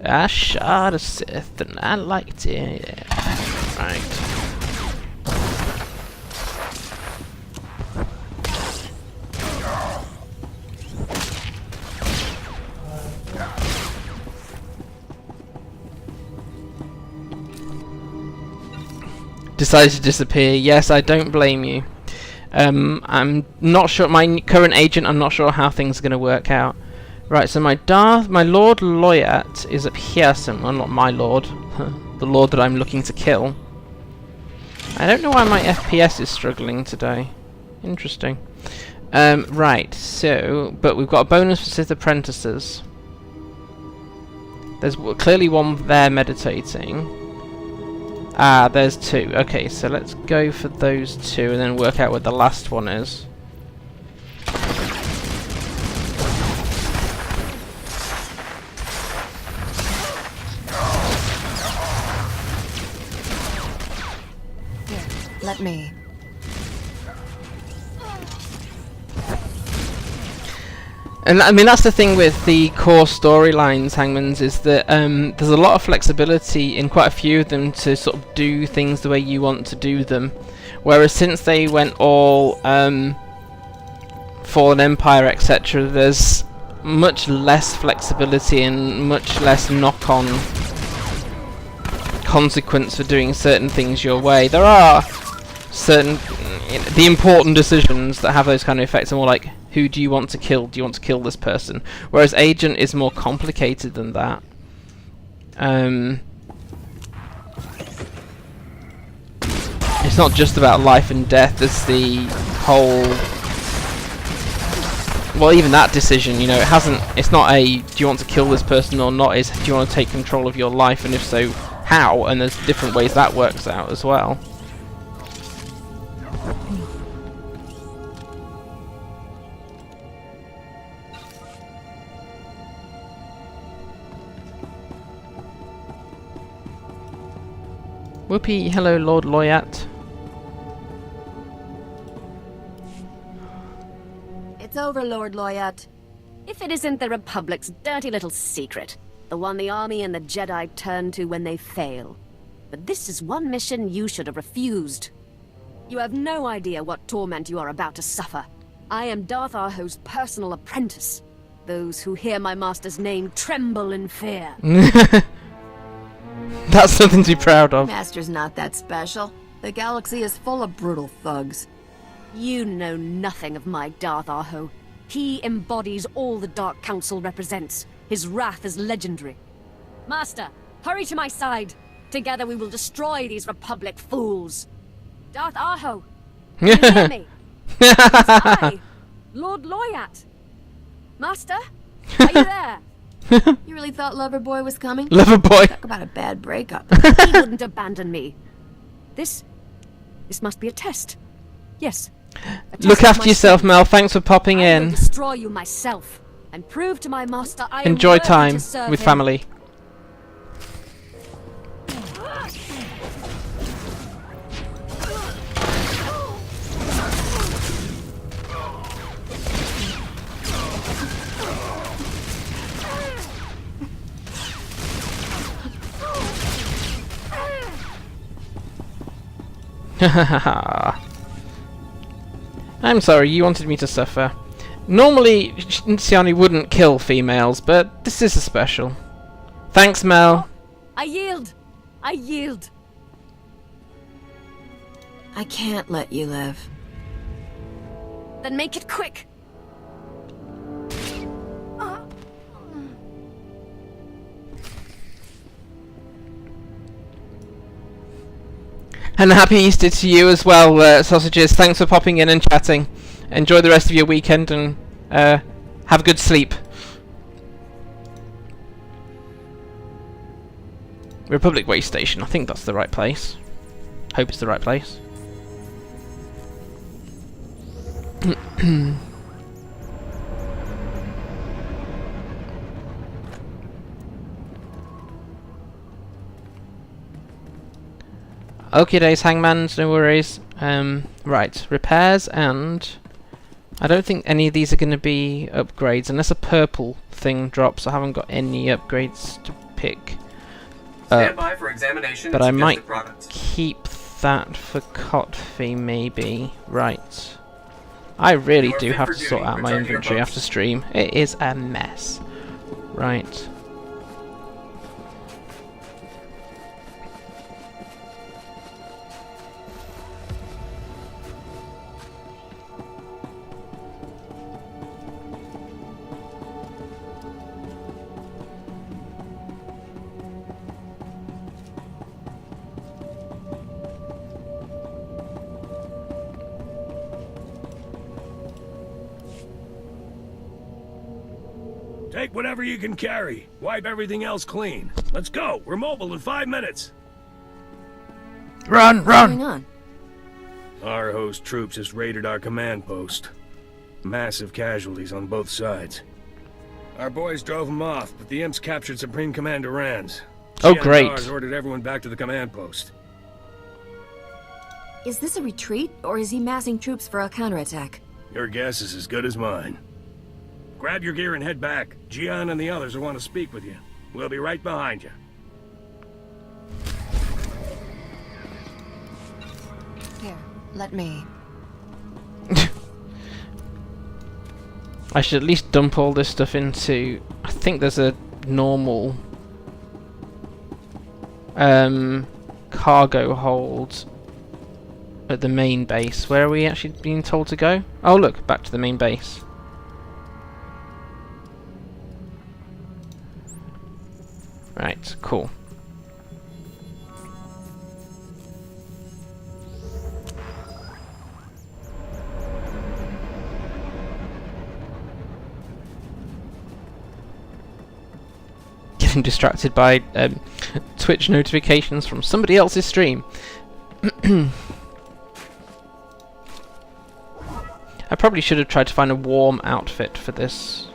I shot a Sith and I liked it. Right. Decided to disappear. Yes, I don't blame you. I'm not sure, my current agent, I'm not sure how things are going to work out. Right, so my Lord Loyat is up here somewhere, not my Lord, the Lord that I'm looking to kill. I don't know why my FPS is struggling today. Interesting. Right, so, but we've got a bonus for Sith apprentices. There's clearly one there meditating. Ah, there's two. Okay, so let's go for those two and then work out what the last one is. Here, let me. And I mean, that's the thing with the core storylines, Hangmans, is that there's a lot of flexibility in quite a few of them to sort of do things the way you want to do them. Whereas since they went all Fallen Empire, etc., there's much less flexibility and much less knock-on consequence for doing certain things your way. There are certain, the important decisions that have those kind of effects are more like, who do you want to kill? Do you want to kill this person? Whereas Agent is more complicated than that. It's not just about life and death, there's the whole... Well, even that decision, you know, it's not a, do you want to kill this person or not, it's, do you want to take control of your life, and if so, how? And there's different ways that works out as well. Whoopee, hello Lord Loyat. It's over, Lord Loyat. If it isn't the Republic's dirty little secret, the one the Army and the Jedi turn to when they fail. But this is one mission you should have refused. You have no idea what torment you are about to suffer. I am Darth Arho's personal apprentice. Those who hear my master's name tremble in fear. That's something to be proud of. Master's not that special. The galaxy is full of brutal thugs. You know nothing of my Darth Arho. He embodies all the Dark Council represents. His wrath is legendary. Master, hurry to my side. Together we will destroy these Republic fools. Darth Arho, can you hear me? It's I, Lord Loyat. Master, are you there? You really thought Loverboy was coming? Loverboy. Talk about a bad breakup. He wouldn't abandon me. This must be a test. Yes, A test Look of after my yourself, strength. Mel. Thanks for popping I will in. destroy you myself and prove to my master I am Enjoy worthy time to serve with him. family. I'm sorry, you wanted me to suffer. Normally, Xiani wouldn't kill females, but this is a special. Thanks, Mel. I yield. I yield. I can't let you live. Then make it quick. And happy Easter to you as well, Sausages. Thanks for popping in and chatting. Enjoy the rest of your weekend and have a good sleep. Republic Way Station. I think that's the right place. Hope it's the right place. Okay days, Hangmans, no worries. Right, repairs, and I don't think any of these are going to be upgrades unless a purple thing drops. I haven't got any upgrades to pick Stand up, by for examination. but and I might suggested products. keep that for Kotfi maybe. Right, I really You are do fit have for to duty. sort out my Return to your inventory post. after stream. It is a mess. Right. Take whatever you can carry. Wipe everything else clean. Let's go. We're mobile in 5 minutes. Run, What's going run! on? Our host troops just raided our command post. Massive casualties on both sides. Our boys drove them off, but the imps captured Supreme Commander Rands. Oh, She and great. ours ordered everyone back to the command post. Is this a retreat, or is he massing troops for a counterattack? Your guess is as good as mine. Grab your gear and head back. Gian and the others will want to speak with you. We'll be right behind you. Here, let me. I should at least dump all this stuff into... I think there's a normal cargo hold at the main base. Where are we actually being told to go? Oh look, back to the main base. Right, cool. Getting distracted by Twitch notifications from somebody else's stream. I probably should have tried to find a warm outfit for this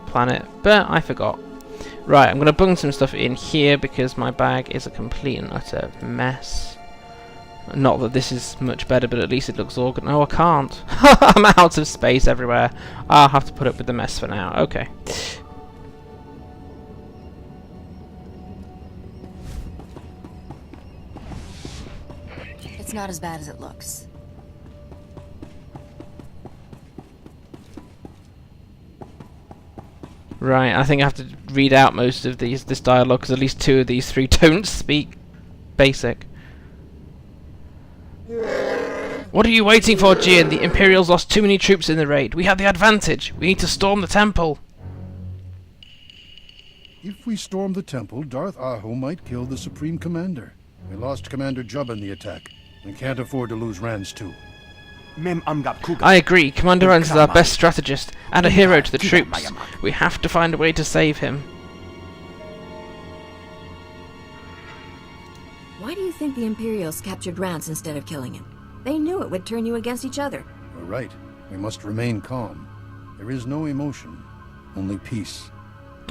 planet, but I forgot. Right, I'm going to bung some stuff in here because my bag is a complete and utter mess. Not that this is much better, but at least it looks organized. No, I can't. I'm out of space everywhere. I'll have to put up with the mess for now. Okay. It's not as bad as it looks. Right, I think I have to read out most of this dialogue because at least 2 of these 3 don't speak basic. What are you waiting for, Gian? The Imperials lost too many troops in the raid. We have the advantage. We need to storm the temple. If we storm the temple, Darth Aho might kill the Supreme Commander. We lost Commander Jubb in the attack. We can't afford to lose Rands too. I agree. Commander Rands is our best strategist and a hero to the troops. We have to find a way to save him. Why do you think the Imperials captured Rance instead of killing him? They knew it would turn you against each other. You're right. We must remain calm. There is no emotion, only peace.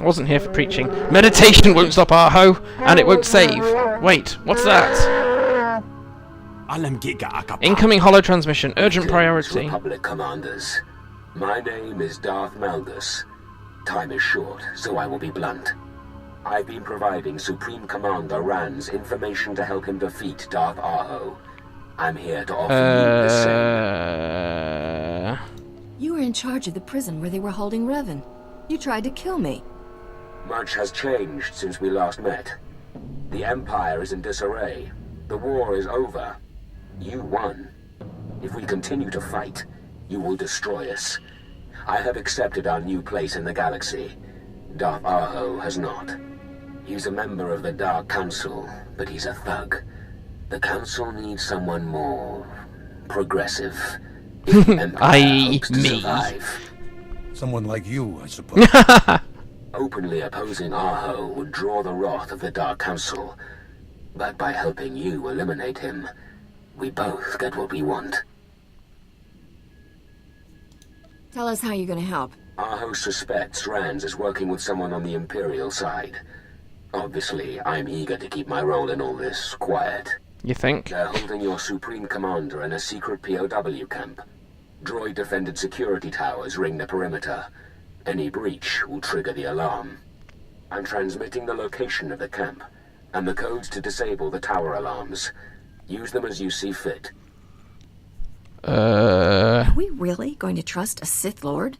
I wasn't here for preaching. Meditation won't stop Arho, and it won't save. Wait, what's that? Incoming holo transmission. Urgent priority. Republic commanders. My name is Darth Malgus. Time is short, so I will be blunt. I've been providing Supreme Commander Rand's information to help him defeat Darth Arho. I'm here to offer you the same. You were in charge of the prison where they were holding Revan. You tried to kill me. Much has changed since we last met. The Empire is in disarray. The war is over. You won. If we continue to fight, you will destroy us. I have accepted our new place in the galaxy. Darth Arho has not. He's a member of the Dark Council, but he's a thug. The Council needs someone more progressive. If the Empire hopes to survive. Someone like you, I suppose. Openly opposing Arho would draw the wrath of the Dark Council. But by helping you eliminate him, we both get what we want. Tell us how you're gonna help. Arho suspects Rands is working with someone on the Imperial side. Obviously, I'm eager to keep my role in all this quiet. You think? They're holding your Supreme Commander in a secret POW camp. Droid-defended security towers ring the perimeter. Any breach will trigger the alarm. I'm transmitting the location of the camp, and the codes to disable the tower alarms. Use them as you see fit. Are we really going to trust a Sith Lord?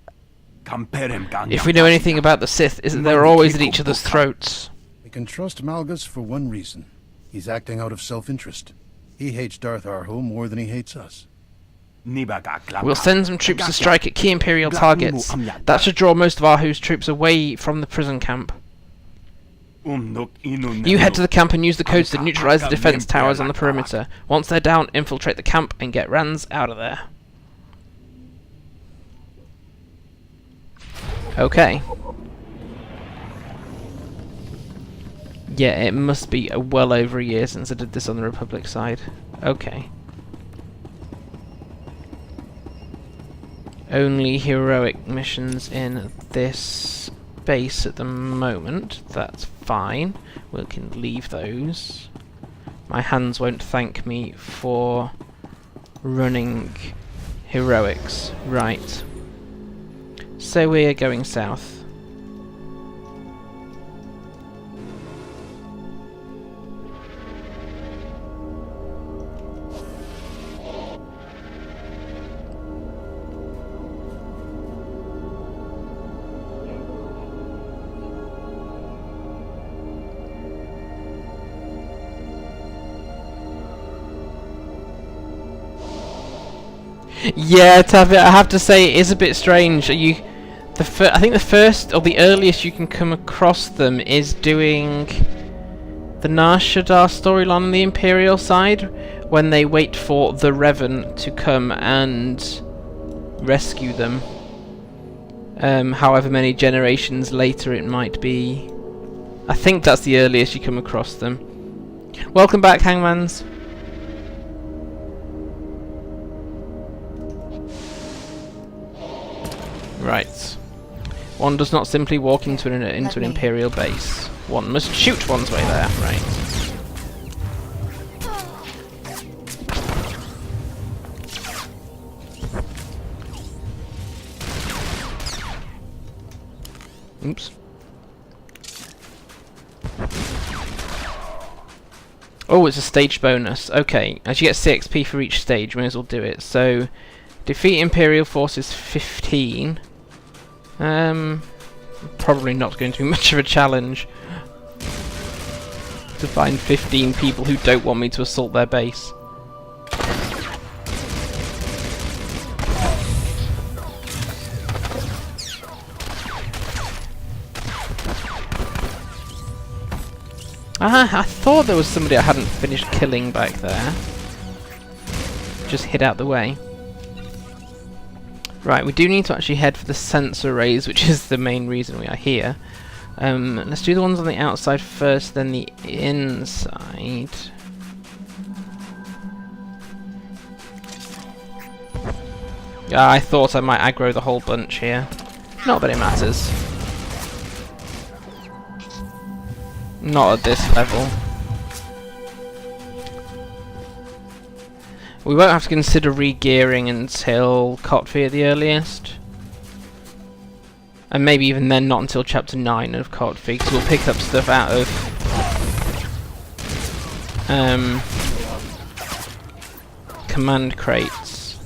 If we know anything about the Sith, isn't they're always at each other's throats? We can trust Malgus for one reason. He's acting out of self-interest. He hates Darth Arho more than he hates us. We'll send some troops to strike at key Imperial targets. That should draw most of Arho's troops away from the prison camp. You head to the camp and use the codes to neutralize the defense towers on the perimeter. Once they're down, infiltrate the camp and get Rands out of there. Okay. Yeah, it must be well over a year since I did this on the Republic side. Okay. Only heroic missions in this base at the moment. That's fine. We can leave those. My hands won't thank me for running heroics. Right. So we're going south. Yeah, Tavi, I have to say it is a bit strange. I think the first or the earliest you can come across them is doing the Nar Shaddaa storyline on the Imperial side, when they wait for the Revan to come and rescue them. However many generations later it might be. I think that's the earliest you come across them. Welcome back, Hangmans. Right. One does not simply walk into an Imperial base. One must shoot one's way there. Right. Oops. Oh, it's a stage bonus. Okay, as you get 6 XP for each stage, may as well do it. So, defeat Imperial forces 15. Probably not going to be much of a challenge to find 15 people who don't want me to assault their base. I thought there was somebody I hadn't finished killing back there. Just hid out the way. Right, we do need to actually head for the sensor arrays, which is the main reason we are here. Let's do the ones on the outside first, then the inside. I thought I might aggro the whole bunch here. Not that it matters. Not at this level. We won't have to consider re-gearing until Kotvi at the earliest. And maybe even then not until Chapter 9 of Kotvi, because we'll pick up stuff out of... command crates.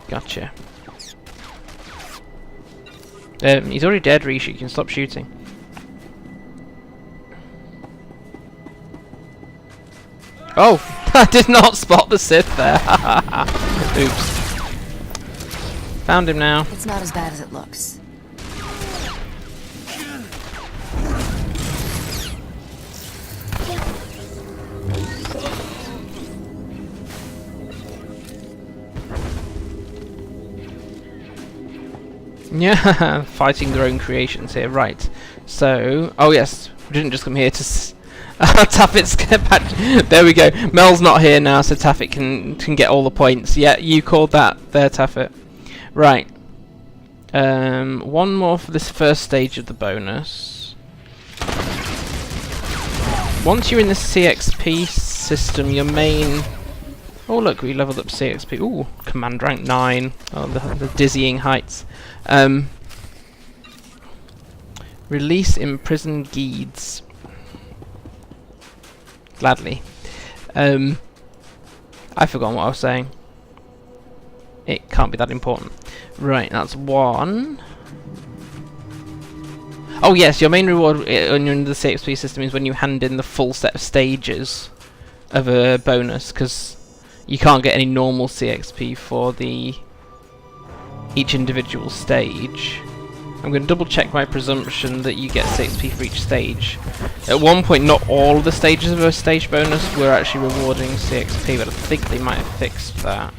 Gotcha. He's already dead, Rishi. You can stop shooting. Oh! I did not spot the Sith there. Oops. Found him now. It's not as bad as it looks. Yeah, fighting their own creations here. Right. So, oh yes, we didn't just come here to Taffet's back. There we go. Mel's not here now, so Taffet can get all the points. Yeah, you called that there, Taffet. Right. One more for this first stage of the bonus. Once you're in the CXP system, your main... Oh look, we leveled up CXP. Ooh, command rank 9. Oh, the dizzying heights. Release imprisoned Geeds. Gladly. I've forgotten what I was saying. It can't be that important. Right, that's one. Oh yes, your main reward when you're in the CXP system is when you hand in the full set of stages of a bonus, because you can't get any normal CXP for each individual stage. I'm going to double check my presumption that you get CXP for each stage. At one point, not all of the stages of a stage bonus were actually rewarding CXP, but I think they might have fixed that.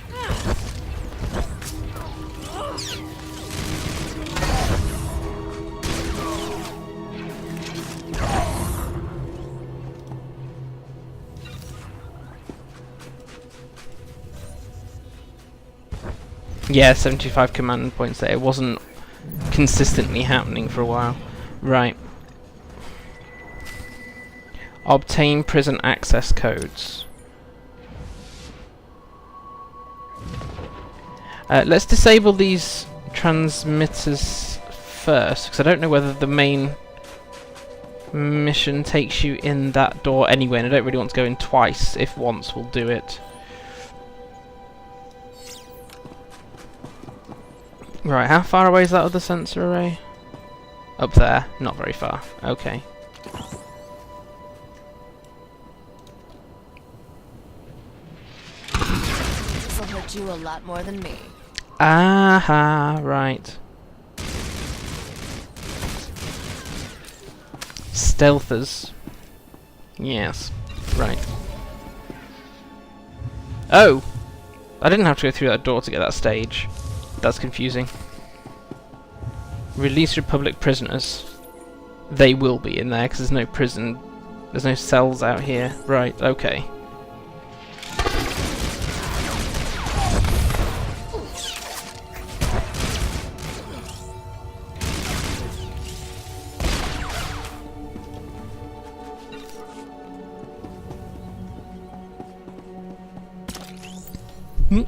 Yeah, 75 command points there. It wasn't consistently happening for a while. Right. Obtain prison access codes. Let's disable these transmitters first, because I don't know whether the main mission takes you in that door anyway, and I don't really want to go in twice if once will do it. Right, how far away is that other sensor array? Up there, not very far. Okay. This'll hurt you a lot more than me. Aha, right. Stealthers. Yes, right. Oh! I didn't have to go through that door to get that stage. That's confusing. Release Republic prisoners. They will be in there because there's no prison. There's no cells out here. Right, okay.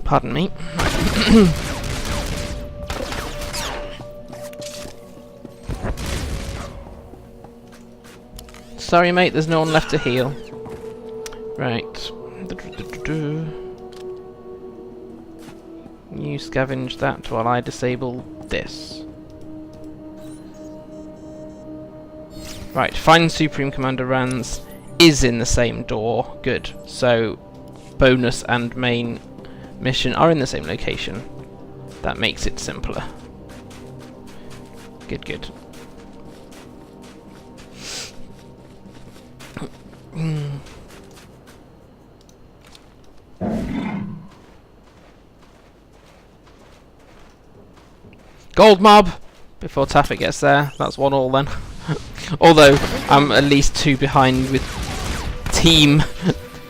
Pardon me. Sorry mate, there's no one left to heal. Right. You scavenge that while I disable this. Right, find Supreme Commander Rands is in the same door. Good. So, bonus and main mission are in the same location. That makes it simpler. Good, good. Gold mob! Before Taffet gets there. That's 1-1 then. Although, I'm at least 2 behind with Team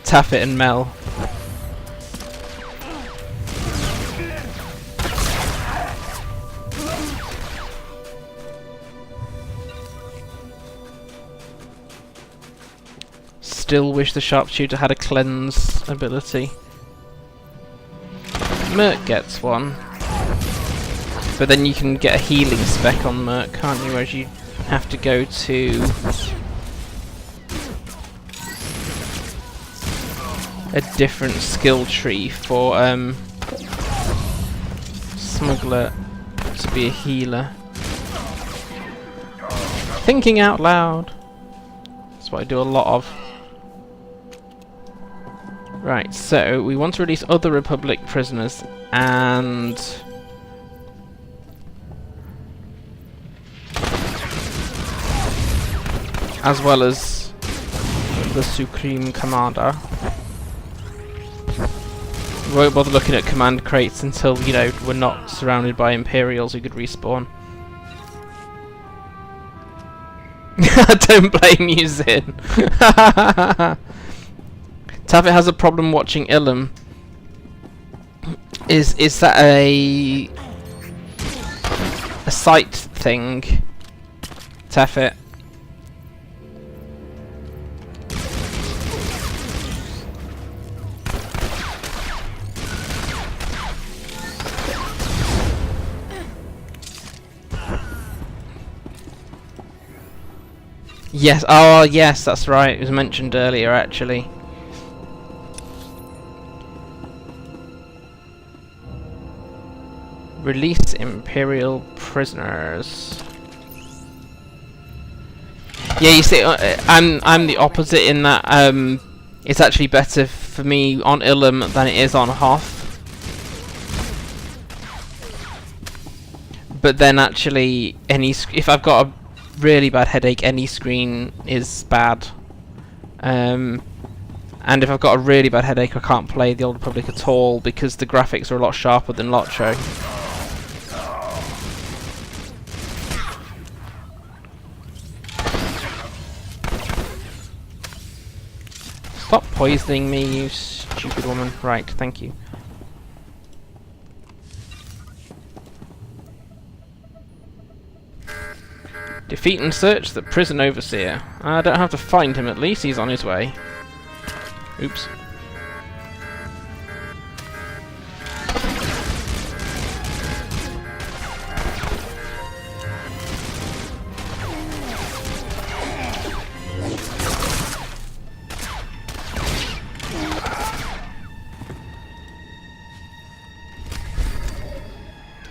Taffet and Mel. Still wish the sharpshooter had a cleanse ability. Merc gets one. But then you can get a healing spec on Merc, can't you? Whereas you have to go to a different skill tree for Smuggler to be a healer. Thinking out loud. That's what I do a lot of. Right, so we want to release other Republic prisoners and as well as the Supreme Commander. We won't bother looking at command crates until, you know, we're not surrounded by Imperials who could respawn. Don't blame you, Zin. Taffet has a problem watching Ilum. Is that a sight thing, Taffet? Yes, oh yes, that's right. It was mentioned earlier, actually. Release Imperial prisoners. Yeah, you see, I'm the opposite in that it's actually better for me on Ilum than it is on Hoth. But then actually, if I've got a really bad headache, any screen is bad. And if I've got a really bad headache, I can't play the Old Republic at all because the graphics are a lot sharper than Lotro. Stop poisoning me, you stupid woman. Right, thank you. Defeat and search the prison overseer. I don't have to find him, at least he's on his way. Oops.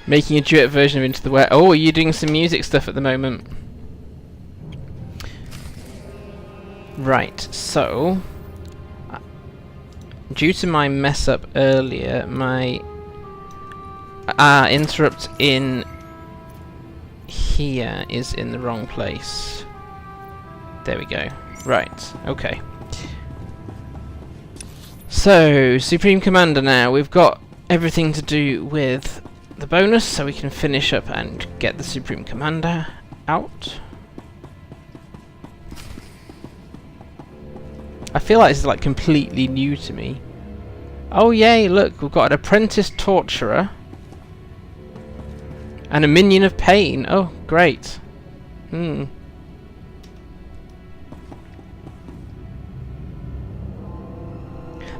Making a duet version of Into the West. Oh, are you doing some music stuff at the moment? Right, so due to my mess up earlier, my interrupt in here is in the wrong place. There we go. Right, okay. So, Supreme Commander now. We've got everything to do with the bonus, so we can finish up and get the Supreme Commander out. I feel like this is like completely new to me. Oh yay, look, we've got an apprentice torturer and a minion of pain. Oh, great.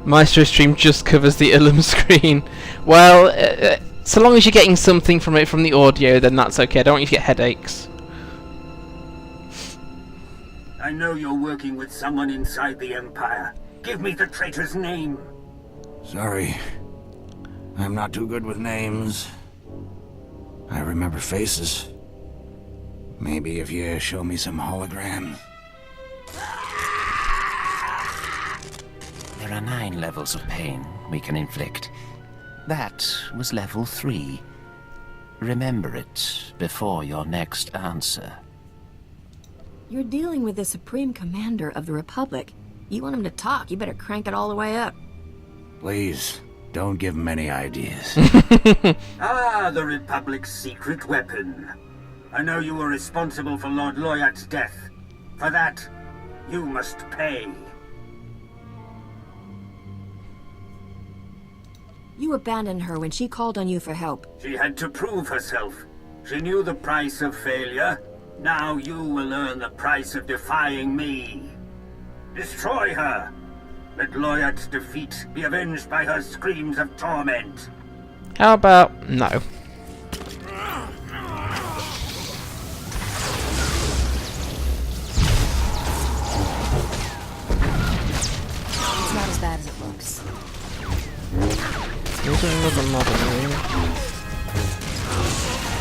Maestro stream just covers the Ilum screen. Well, so long as you're getting something from it from the audio, then that's okay. I don't want you to get headaches. I know you're working with someone inside the Empire. Give me the traitor's name. Sorry. I'm not too good with names. I remember faces. Maybe if you show me some hologram. There are 9 levels of pain we can inflict. That was level 3. Remember it before your next answer. You're dealing with the Supreme Commander of the Republic. You want him to talk, you better crank it all the way up. Please, don't give him any ideas. Ah, the Republic's secret weapon. I know you were responsible for Lord Loyat's death. For that, you must pay. You abandoned her when she called on you for help. She had to prove herself. She knew the price of failure. Now you will learn the price of defying me. Destroy her. Let Loyat's defeat be avenged by her screams of torment. How about no? It's not as bad as it looks.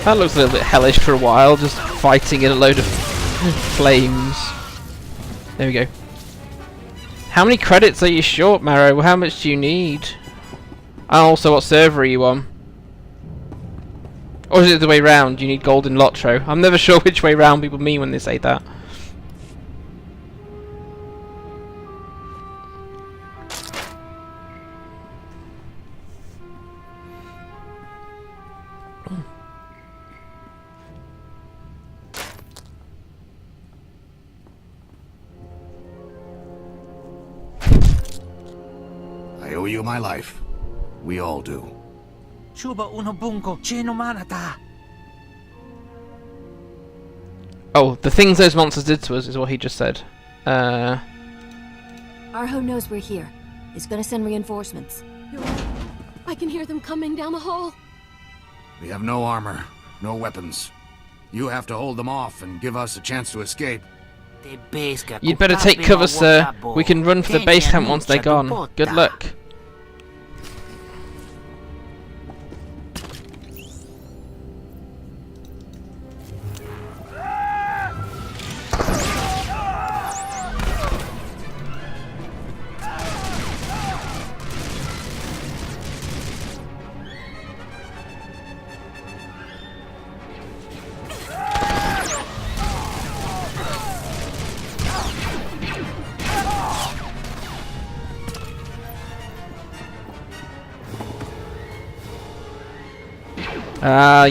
That looks a little bit hellish for a while, just fighting in a load of flames. There we go. How many credits are you short, Marrow? How much do you need? And also, what server are you on? Or is it the way round? You need golden Lotro. I'm never sure which way round people mean when they say that. I owe you my life. We all do. Oh, the things those monsters did to us is what he just said. Arho knows we're here. He's gonna send reinforcements. I can hear them coming down the hall. We have no armor, no weapons. You have to hold them off and give us a chance to escape. You'd better take cover, sir. We can run for the base camp once they're gone. Good luck.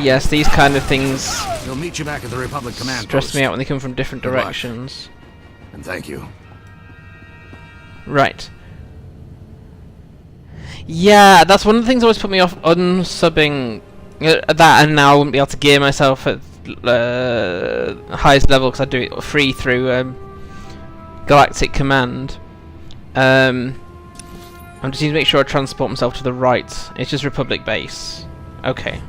Yes, these kind of things We'll meet you back at the Republic Command stress Post. me out when they come from different Good luck. directions. And thank you. Right. Yeah, that's one of the things that always put me off unsubbing that, and now I wouldn't be able to gear myself at highest level because I do it free through Galactic Command. I just need to make sure I transport myself to the right. It's just Republic base. Okay.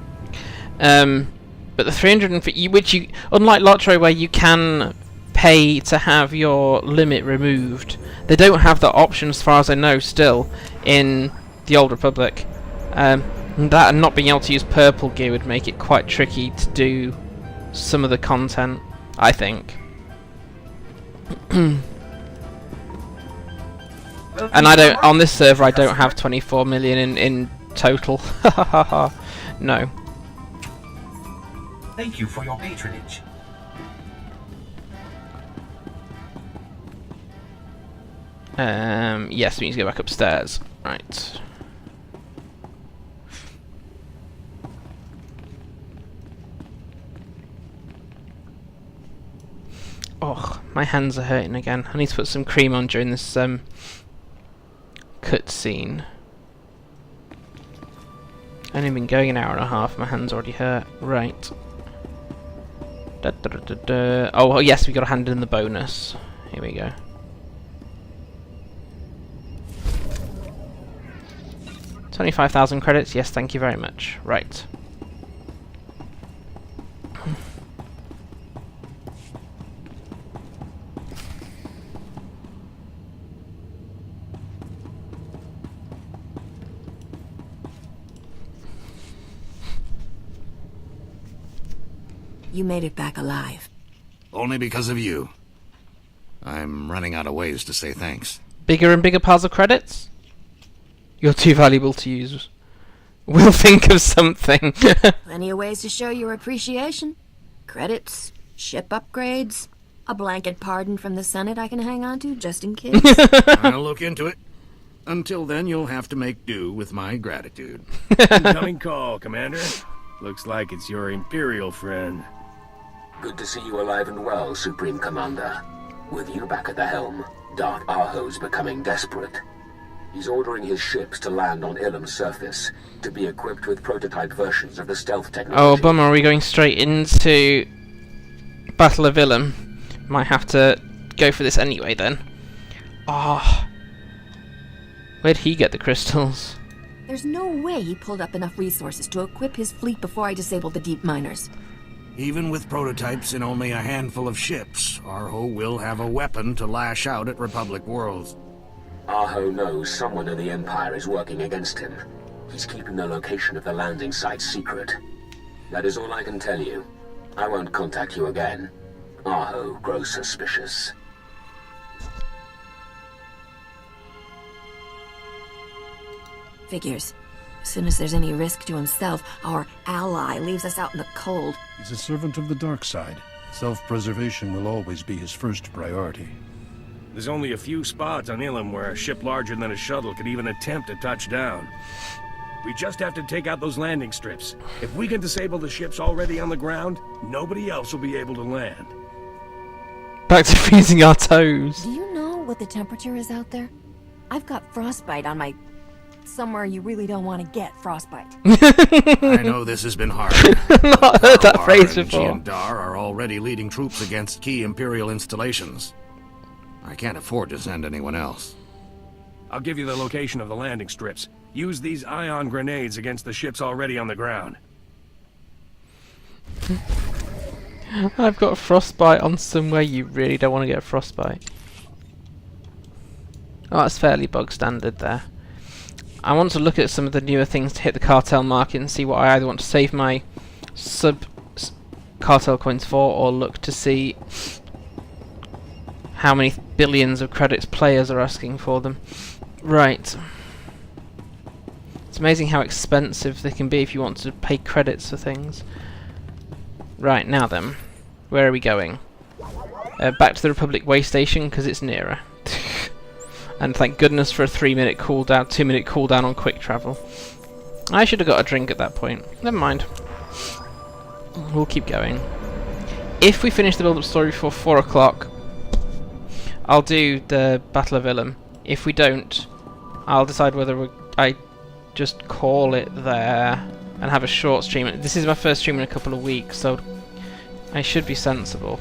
But the 350, which you, unlike Lotro where you can pay to have your limit removed, they don't have that option as far as I know still in the Old Republic. That and not being able to use purple gear would make it quite tricky to do some of the content, I think. And I don't, on this server I don't have 24 million in total. No. Thank you for your patronage. Yes, we need to go back upstairs. Right. Oh, my hands are hurting again. I need to put some cream on during this cutscene. Only been going an hour and a half. My hands already hurt. Right. Oh yes, we got to hand in the bonus. Here we go. $25,000 credits. Yes, thank you very much. Right. You made it back alive. Only because of you. I'm running out of ways to say thanks. Bigger and bigger piles of credits? You're too valuable to use. We'll think of something. Plenty of ways to show your appreciation. Credits, ship upgrades, a blanket pardon from the Senate I can hang on to just in case. I'll look into it. Until then, you'll have to make do with my gratitude. Incoming call, Commander. Looks like it's your Imperial friend. Good to see you alive and well, Supreme Commander. With you back at the helm, Darth Arho's becoming desperate. He's ordering his ships to land on Ilum's surface, to be equipped with prototype versions of the stealth technology. Oh, bummer, are we going straight into Battle of Ilum? Might have to go for this anyway, then. Ah. Where'd he get the crystals? There's no way he pulled up enough resources to equip his fleet before I disabled the deep miners. Even with prototypes in only a handful of ships, Arho will have a weapon to lash out at Republic worlds. Arho knows someone in the Empire is working against him. He's keeping the location of the landing site secret. That is all I can tell you. I won't contact you again. Arho grows suspicious. Figures. As soon as there's any risk to himself, our ally leaves us out in the cold. He's a servant of the dark side. Self-preservation will always be his first priority. There's only a few spots on Ilum where a ship larger than a shuttle could even attempt to touch down. We just have to take out those landing strips. If we can disable the ships already on the ground, nobody else will be able to land. Back to freezing our toes. Do you know what the temperature is out there? I've got frostbite on my... somewhere you really don't want to get frostbite. I know this has been hard. I've not heard that phrase and before. Dar are already leading troops against key Imperial installations. I can't afford to send anyone else. I'll give you the location of the landing strips. Use these ion grenades against the ships already on the ground. I've got frostbite on somewhere you really don't want to get frostbite. Oh, that's fairly bog standard there. I want to look at some of the newer things to hit the cartel market and see what I either want to save my sub-cartel coins for, or look to see how many billions of credits players are asking for them. Right. It's amazing how expensive they can be if you want to pay credits for things. Right, now then. Where are we going? Back to the Republic way station, because it's nearer. And thank goodness for a 3-minute cooldown, 2-minute cooldown on quick travel. I should have got a drink at that point. Never mind. We'll keep going. If we finish the build-up story before 4 o'clock, I'll do the Battle of Ilum. If we don't, I'll decide whether I just call it there and have a short stream. This is my first stream in a couple of weeks, so I should be sensible.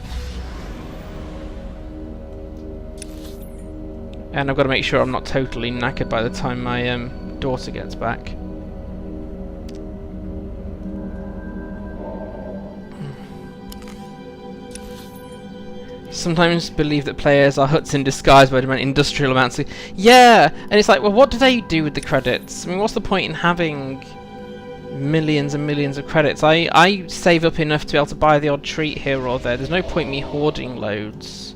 And I've got to make sure I'm not totally knackered by the time my daughter gets back. Sometimes believe that players are huts in disguise by demanding industrial amounts of... Yeah! And it's like, well, what do they do with the credits? I mean, what's the point in having millions and millions of credits? I save up enough to be able to buy the odd treat here or there. There's no point me hoarding loads.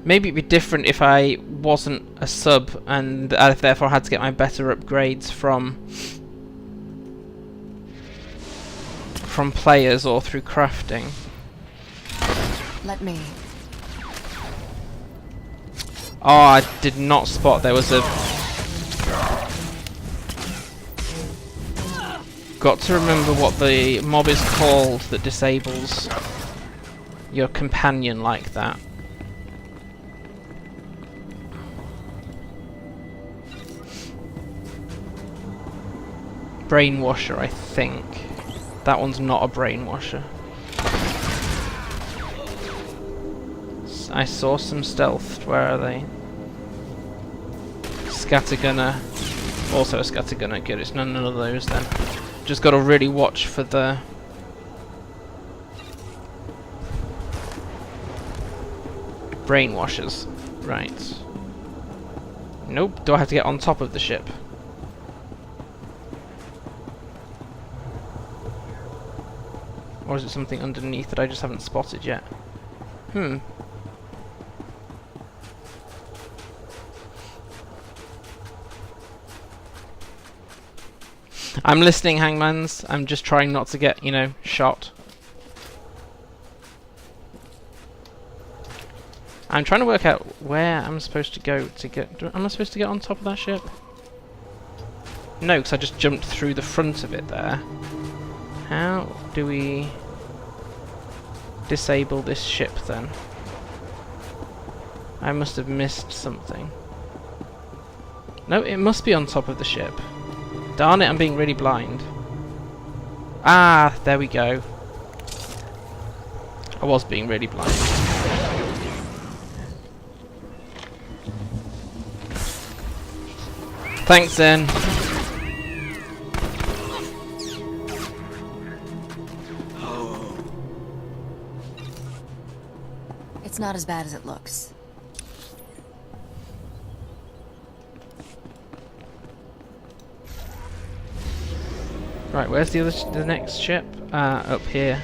Maybe it'd be different if I wasn't a sub and therefore had to get my better upgrades from players or through crafting. Let me... Oh, I did not spot there was a... Got to remember what the mob is called that disables your companion like that. Brainwasher, I think. That one's not a brainwasher. I saw some stealth. Where are they? Scattergunner. Also a scattergunner. Good, it's none of those then. Just got to really watch for the... brainwashers. Right. Nope. Do I have to get on top of the ship? Or is it something underneath that I just haven't spotted yet? I'm listening, Hangmans. I'm just trying not to get, you know, shot. I'm trying to work out where I'm supposed to go to get... Am I supposed to get on top of that ship? No, because I just jumped through the front of it there. How do we disable this ship then? I must have missed something. No, it must be on top of the ship. Darn it, I'm being really blind. Ah, there we go. I was being really blind. Thanks, Zen. It's not as bad as it looks. Right, where's the next ship? Up here.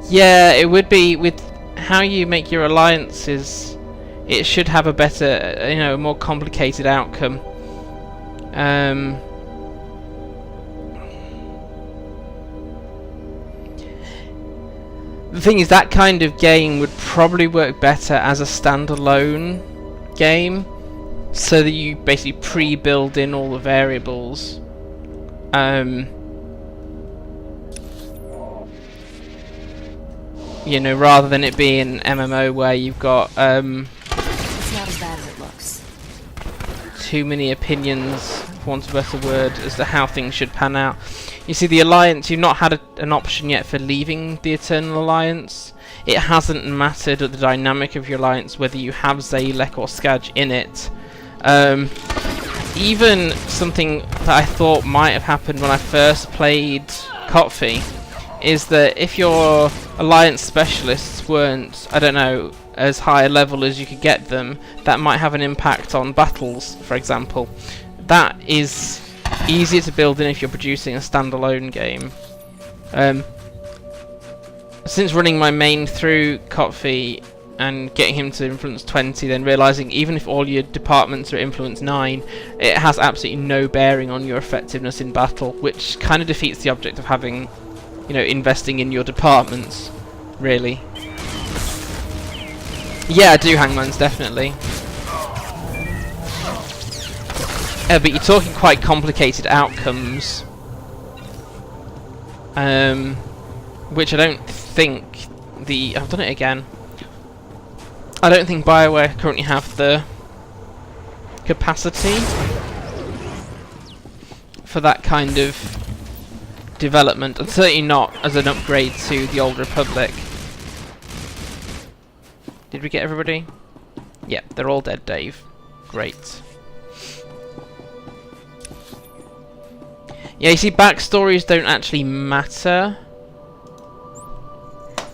Yeah, it would be with how you make your alliances. It should have a better, you know, more complicated outcome. The thing is, that kind of game would probably work better as a standalone game, so that you basically pre-build in all the variables. You know, rather than it being an MMO where you've got It's not as bad as it looks. too many opinions, for want of a better word, as to how things should pan out. You see, the Alliance, you've not had an option yet for leaving the Eternal Alliance. It hasn't mattered at the dynamic of your Alliance whether you have Zalek or Skadj in it. Even something that I thought might have happened when I first played Kotfi is that if your Alliance specialists weren't, I don't know, as high a level as you could get them, that might have an impact on battles, for example. That is easier to build in if you're producing a standalone game. Since running my main through Kotfi and getting him to influence 20, then realising even if all your departments are influence 9, it has absolutely no bearing on your effectiveness in battle, which kind of defeats the object of having, you know, investing in your departments, really. Yeah, I do, Hangmans, definitely. But you're talking quite complicated outcomes, which I don't think I've done it again. I don't think BioWare currently have the capacity for that kind of development, and certainly not as an upgrade to the Old Republic. Did we get everybody? Yeah, they're all dead, Dave. Great. Yeah, you see, backstories don't actually matter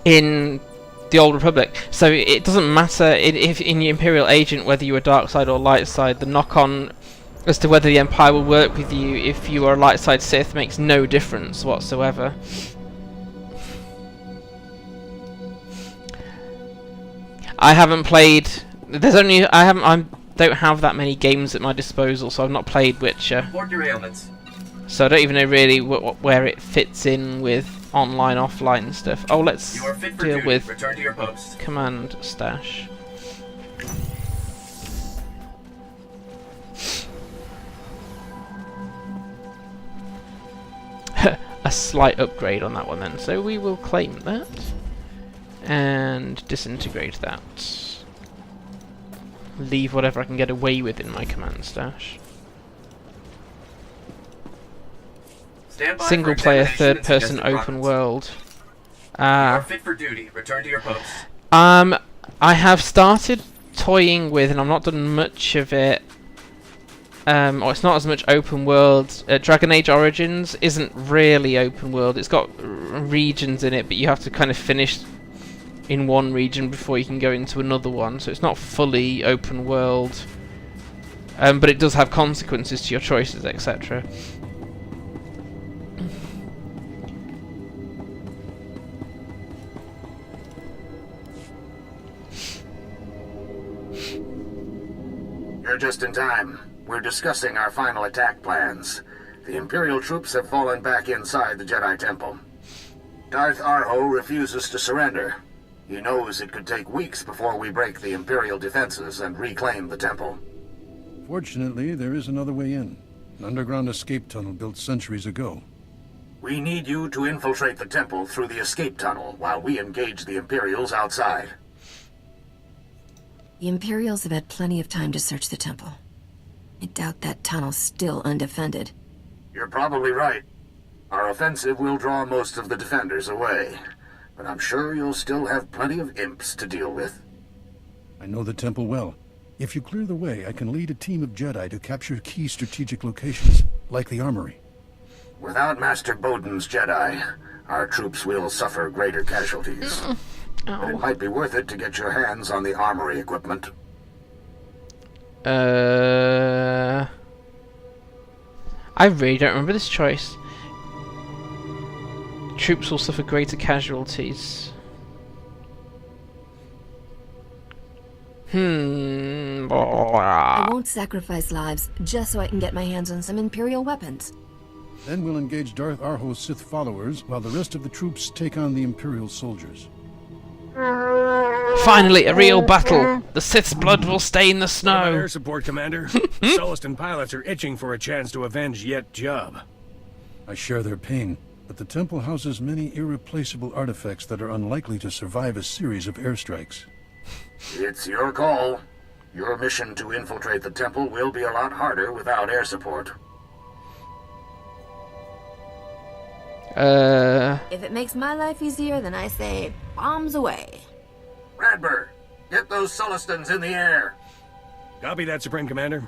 in the Old Republic, so it doesn't matter if in your Imperial agent whether you're dark side or light side. The knock-on as to whether the Empire will work with you if you are a light side Sith makes no difference whatsoever. I haven't played. I don't have that many games at my disposal, so I've not played Witcher. Report your ailments. So I don't even know really where it fits in with online, offline stuff. Oh, let's You are fit for deal duty. with Return to your post. command stash. A slight upgrade on that one then. So we will claim that and disintegrate that. Leave whatever I can get away with in my command stash. Stand by for Single player, examination third and person, suggested open progress. world. You are fit for duty. Return to your post. I have started toying with, and I've not done much of it. Or it's not as much open world. Dragon Age Origins isn't really open world. It's got regions in it, but you have to kind of finish in one region before you can go into another one. So it's not fully open world. But it does have consequences to your choices, etc. You're just in time. We're discussing our final attack plans. The Imperial troops have fallen back inside the Jedi Temple. Darth Arho refuses to surrender. He knows it could take weeks before we break the Imperial defenses and reclaim the temple. Fortunately, there is another way in. An underground escape tunnel built centuries ago. We need you to infiltrate the temple through the escape tunnel while we engage the Imperials outside. The Imperials have had plenty of time to search the temple. I doubt that tunnel's still undefended. You're probably right. Our offensive will draw most of the defenders away, but I'm sure you'll still have plenty of imps to deal with. I know the temple well. If you clear the way, I can lead a team of Jedi to capture key strategic locations, like the armory. Without Master Bowden's Jedi, our troops will suffer greater casualties. But it might be worth it to get your hands on the armory equipment. I really don't remember this choice. Troops will suffer greater casualties. I won't sacrifice lives just so I can get my hands on some Imperial weapons. Then we'll engage Darth Arho's Sith followers, while the rest of the troops take on the Imperial soldiers. Finally, a real battle! The Sith's blood will stain the What about snow! air support, Commander? The Sullustan pilots are itching for a chance to avenge yet Jub. I share their pain, but the temple houses many irreplaceable artifacts that are unlikely to survive a series of airstrikes. It's your call. Your mission to infiltrate the temple will be a lot harder without air support. If it makes my life easier, then I say bombs away. Radbird, get those Sullustans in the air. Copy that, Supreme Commander.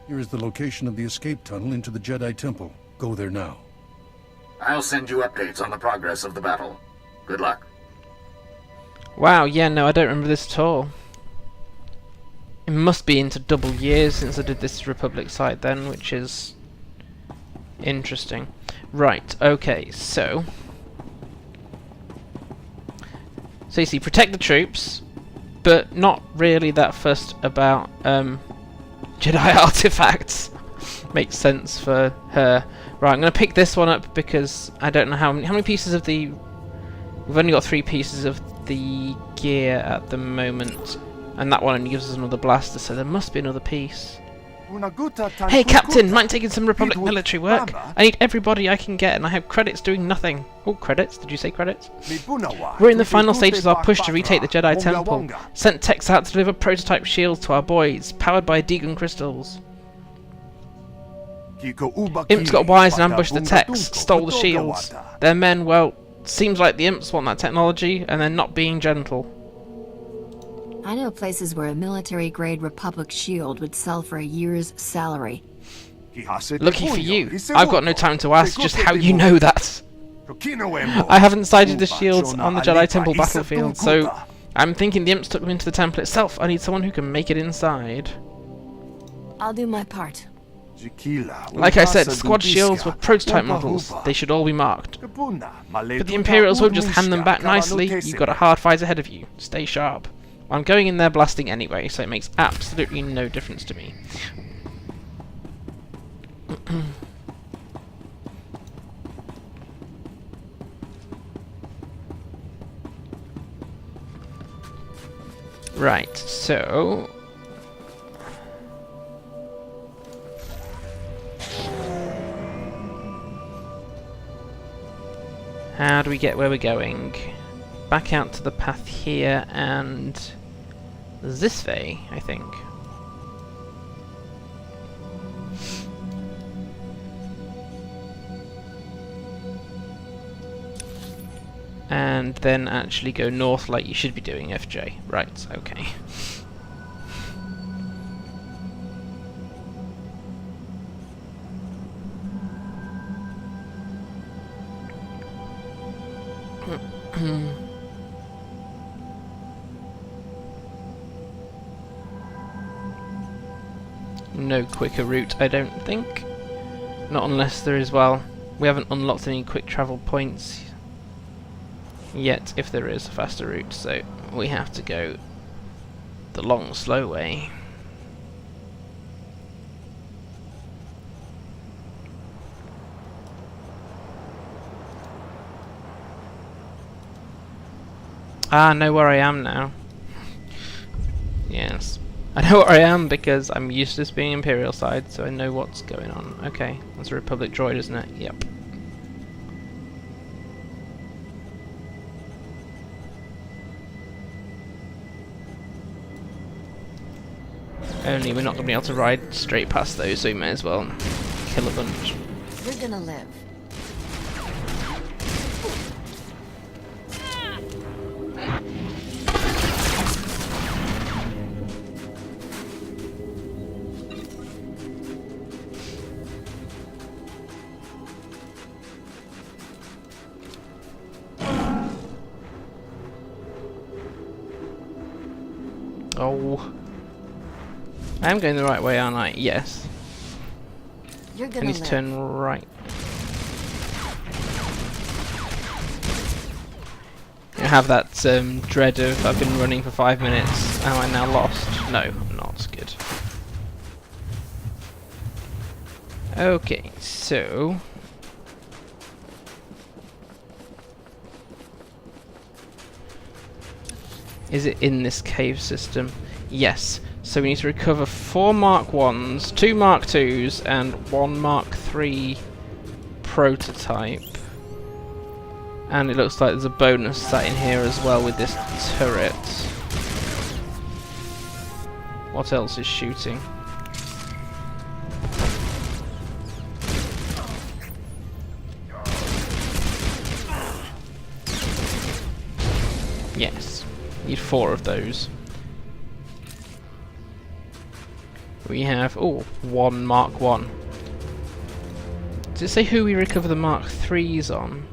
Here is the location of the escape tunnel into the Jedi Temple. Go there now. I'll send you updates on the progress of the battle. Good luck. Wow, yeah, no, I don't remember this at all. It must be into double years since I did this Republic side then, which is interesting. Right, okay, so you see, protect the troops, but not really that fussed about Jedi artifacts. Makes sense for her. Right, I'm going to pick this one up because I don't know how many pieces of the... We've only got 3 pieces of the gear at the moment, and that one only gives us another blaster, so there must be another piece. Hey Captain, mind taking some Republic military work? I need everybody I can get and I have credits doing nothing. Oh, credits? Did you say credits? We're in the final stages of our push to retake the Jedi Temple. Sent techs out to deliver prototype shields to our boys, powered by Adegan Crystals. Imps got wise and ambushed the techs, stole the shields. Their men, well, seems like the Imps want that technology and they're not being gentle. I know places where a military-grade Republic shield would sell for a year's salary. Lucky for you. I've got no time to ask just how you know that. I haven't sighted the shields on the Jedi Temple battlefield, so I'm thinking the Imps took them into the temple itself. I need someone who can make it inside. I'll do my part. Like I said, squad shields were prototype models. They should all be marked. But the Imperials won't just hand them back nicely. You've got a hard fight ahead of you. Stay sharp. I'm going in there blasting anyway, so it makes absolutely no difference to me. Right, so... how do we get where we're going? Back out to the path here, and this way, I think. And then actually go north like you should be doing, FJ. Right, okay. No quicker route, I don't think. Not unless there is, well, we haven't unlocked any quick travel points yet, if there is a faster route, so we have to go the long, slow way. Ah, I know where I am now. Yes. I know where I am because I'm used to this being Imperial side, so I know what's going on. Okay, that's a Republic droid, isn't it? Yep. Only we're not going to be able to ride straight past those, so we may as well kill a bunch. You're gonna live. Oh. I am going the right way, aren't I? Yes. You're I gonna need to live. turn right. I have that dread of I've been running for 5 minutes. Am I now lost? No, I'm not. Good. Okay, so... Is it in this cave system? Yes. So we need to recover 4 Mark 1s, 2 Mark 2s, and 1 Mark 3 prototype. And it looks like there's a bonus sat in here as well with this turret. What else is shooting? Yes. Need 4 of those. We have, 1 Mark 1. Does it say who we recover the Mark 3s on?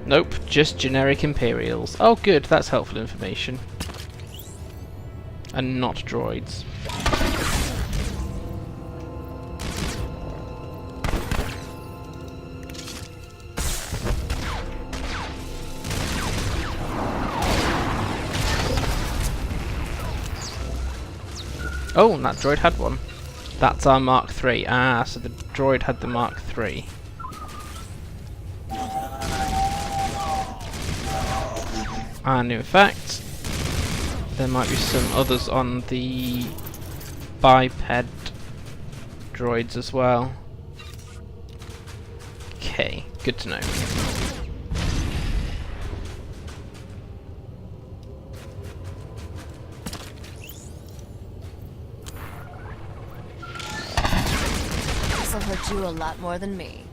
Nope, just generic Imperials. Oh good, that's helpful information. And not droids. Oh, that droid had one. That's our Mark 3. Ah, so the droid had the Mark 3. And in fact, there might be some others on the biped droids as well. Okay, good to know. This'll hurt you a lot more than me.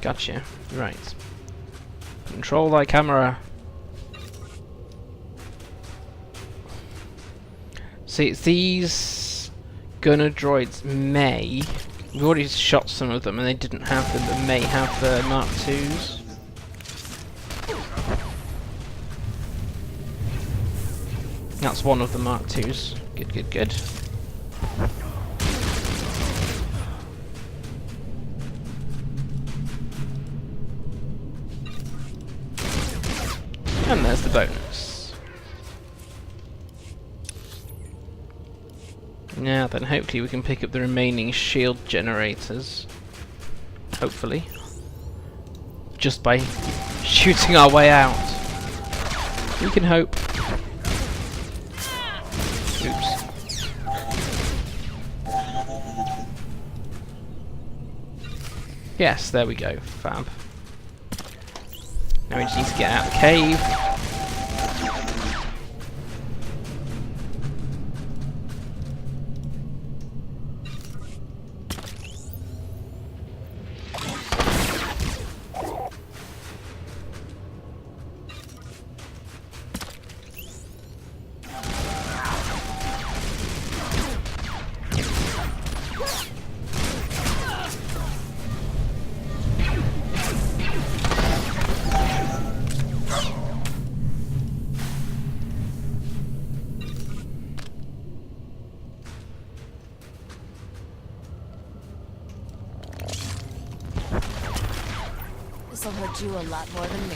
Gotcha. Right. Control thy camera. See, it's these gunner droids may... We've already shot some of them and they didn't have them, but may have the Mark 2s. That's one of the Mark 2s. Good, good, good. And there's the bonus. Now then, hopefully we can pick up the remaining shield generators. Hopefully. Just by shooting our way out. We can hope. Oops. Yes, there we go. Fab. Now we just need to get out of the cave. This'll hurt you a lot more than me.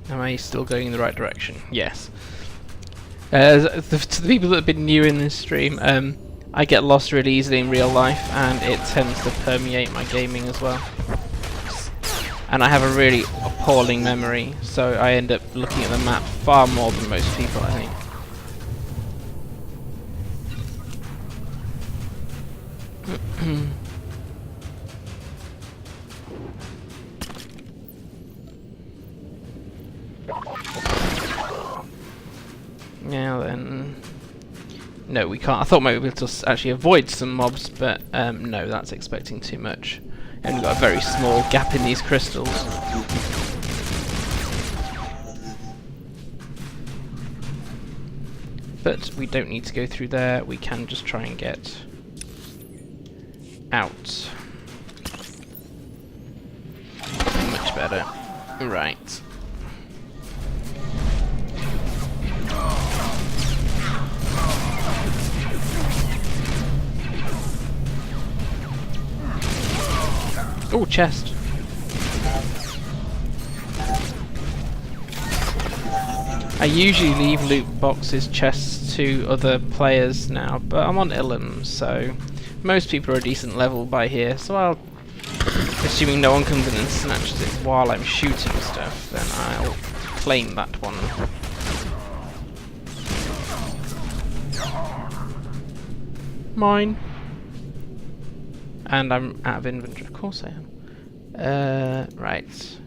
Am I still going in the right direction? Yes. To the people that have been new in this stream, I get lost really easily in real life, and it tends to permeate my gaming as well. and I have a really appalling memory, so I end up looking at the map far more than most people, I think. Now then... No, we can't. I thought maybe we'll just actually avoid some mobs, but no, that's expecting too much. And we've got a very small gap in these crystals. But we don't need to go through there, we can just try and get out. Much better. Right. Oh, chest. I usually leave loot boxes, chests to other players now, but I'm on Ilum, so most people are a decent level by here, so I'll, assuming no one comes in and snatches it while I'm shooting stuff, then I'll claim that one. Mine. And I'm out of inventory, of course I am. Right.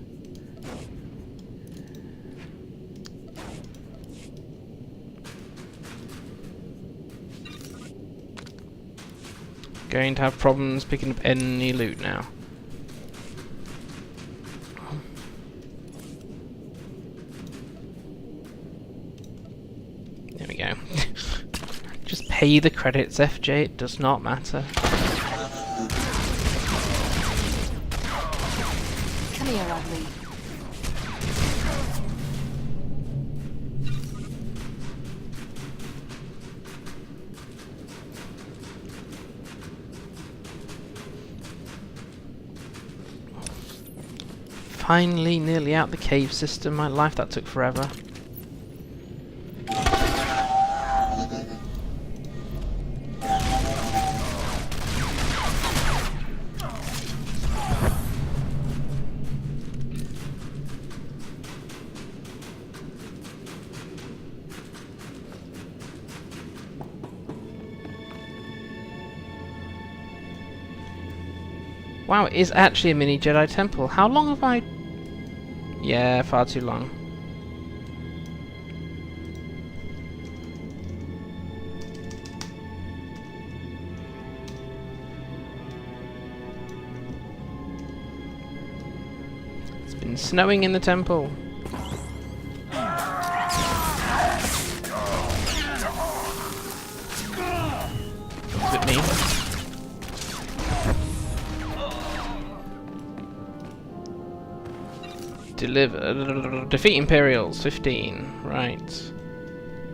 Going to have problems picking up any loot now. There we go. Just pay the credits, FJ, it does not matter. Come here, ugly. Finally, nearly out the cave system. My life, that took forever. Wow, it is actually a mini Jedi temple. How long have I... Yeah, far too long. It's been snowing in the temple. That's a bit mean. Deliver. Defeat Imperials, 15. Right.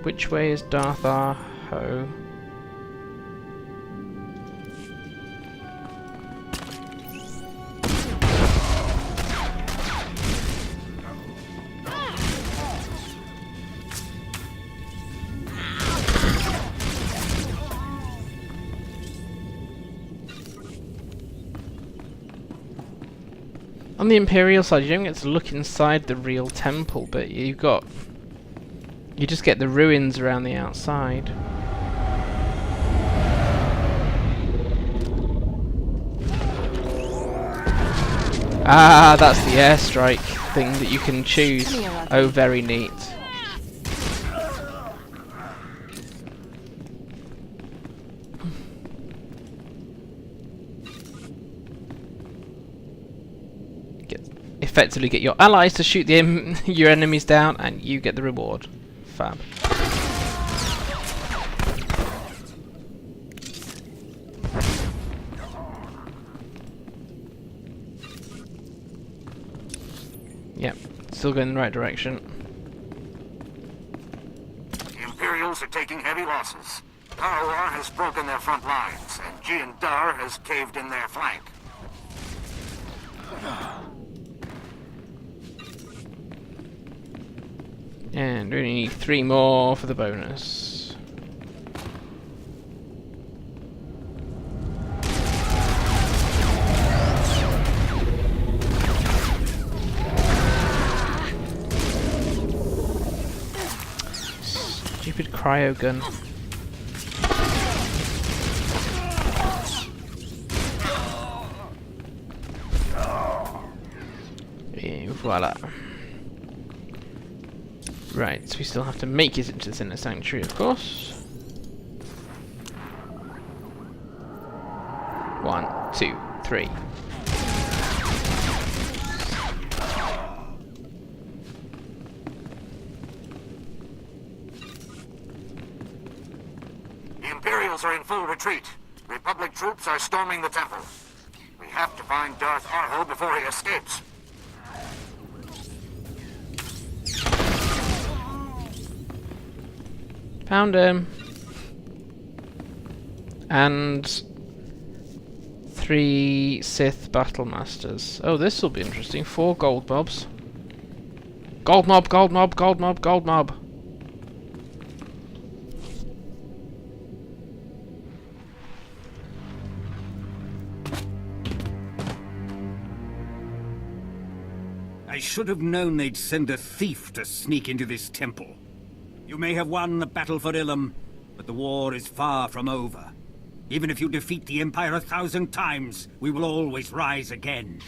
Which way is Darth Ho? On the Imperial side, you don't get to look inside the real temple, but you just get the ruins around the outside. Ah, that's the airstrike thing that you can choose. Oh, very neat. Effectively get your allies to shoot your enemies down, and you get the reward. Fab. Yep, still going in the right direction. The Imperials are taking heavy losses. Tarwar has broken their front lines, and Dar has caved in their flank. And we only need 3 more for the bonus. Stupid cryo gun. Et voila. Right, so we still have to make it into this inner sanctuary, of course. 1, 2, 3. The Imperials are in full retreat. Republic troops are storming the temple. We have to find Darth Arho before he escapes. Found him. And 3 Sith Battle Masters. Oh, this will be interesting. 4 gold mobs. Gold mob, gold mob, gold mob, gold mob. I should have known they'd send a thief to sneak into this temple. You may have won the battle for Ilum, but the war is far from over. Even if you defeat the Empire 1,000 times, we will always rise again.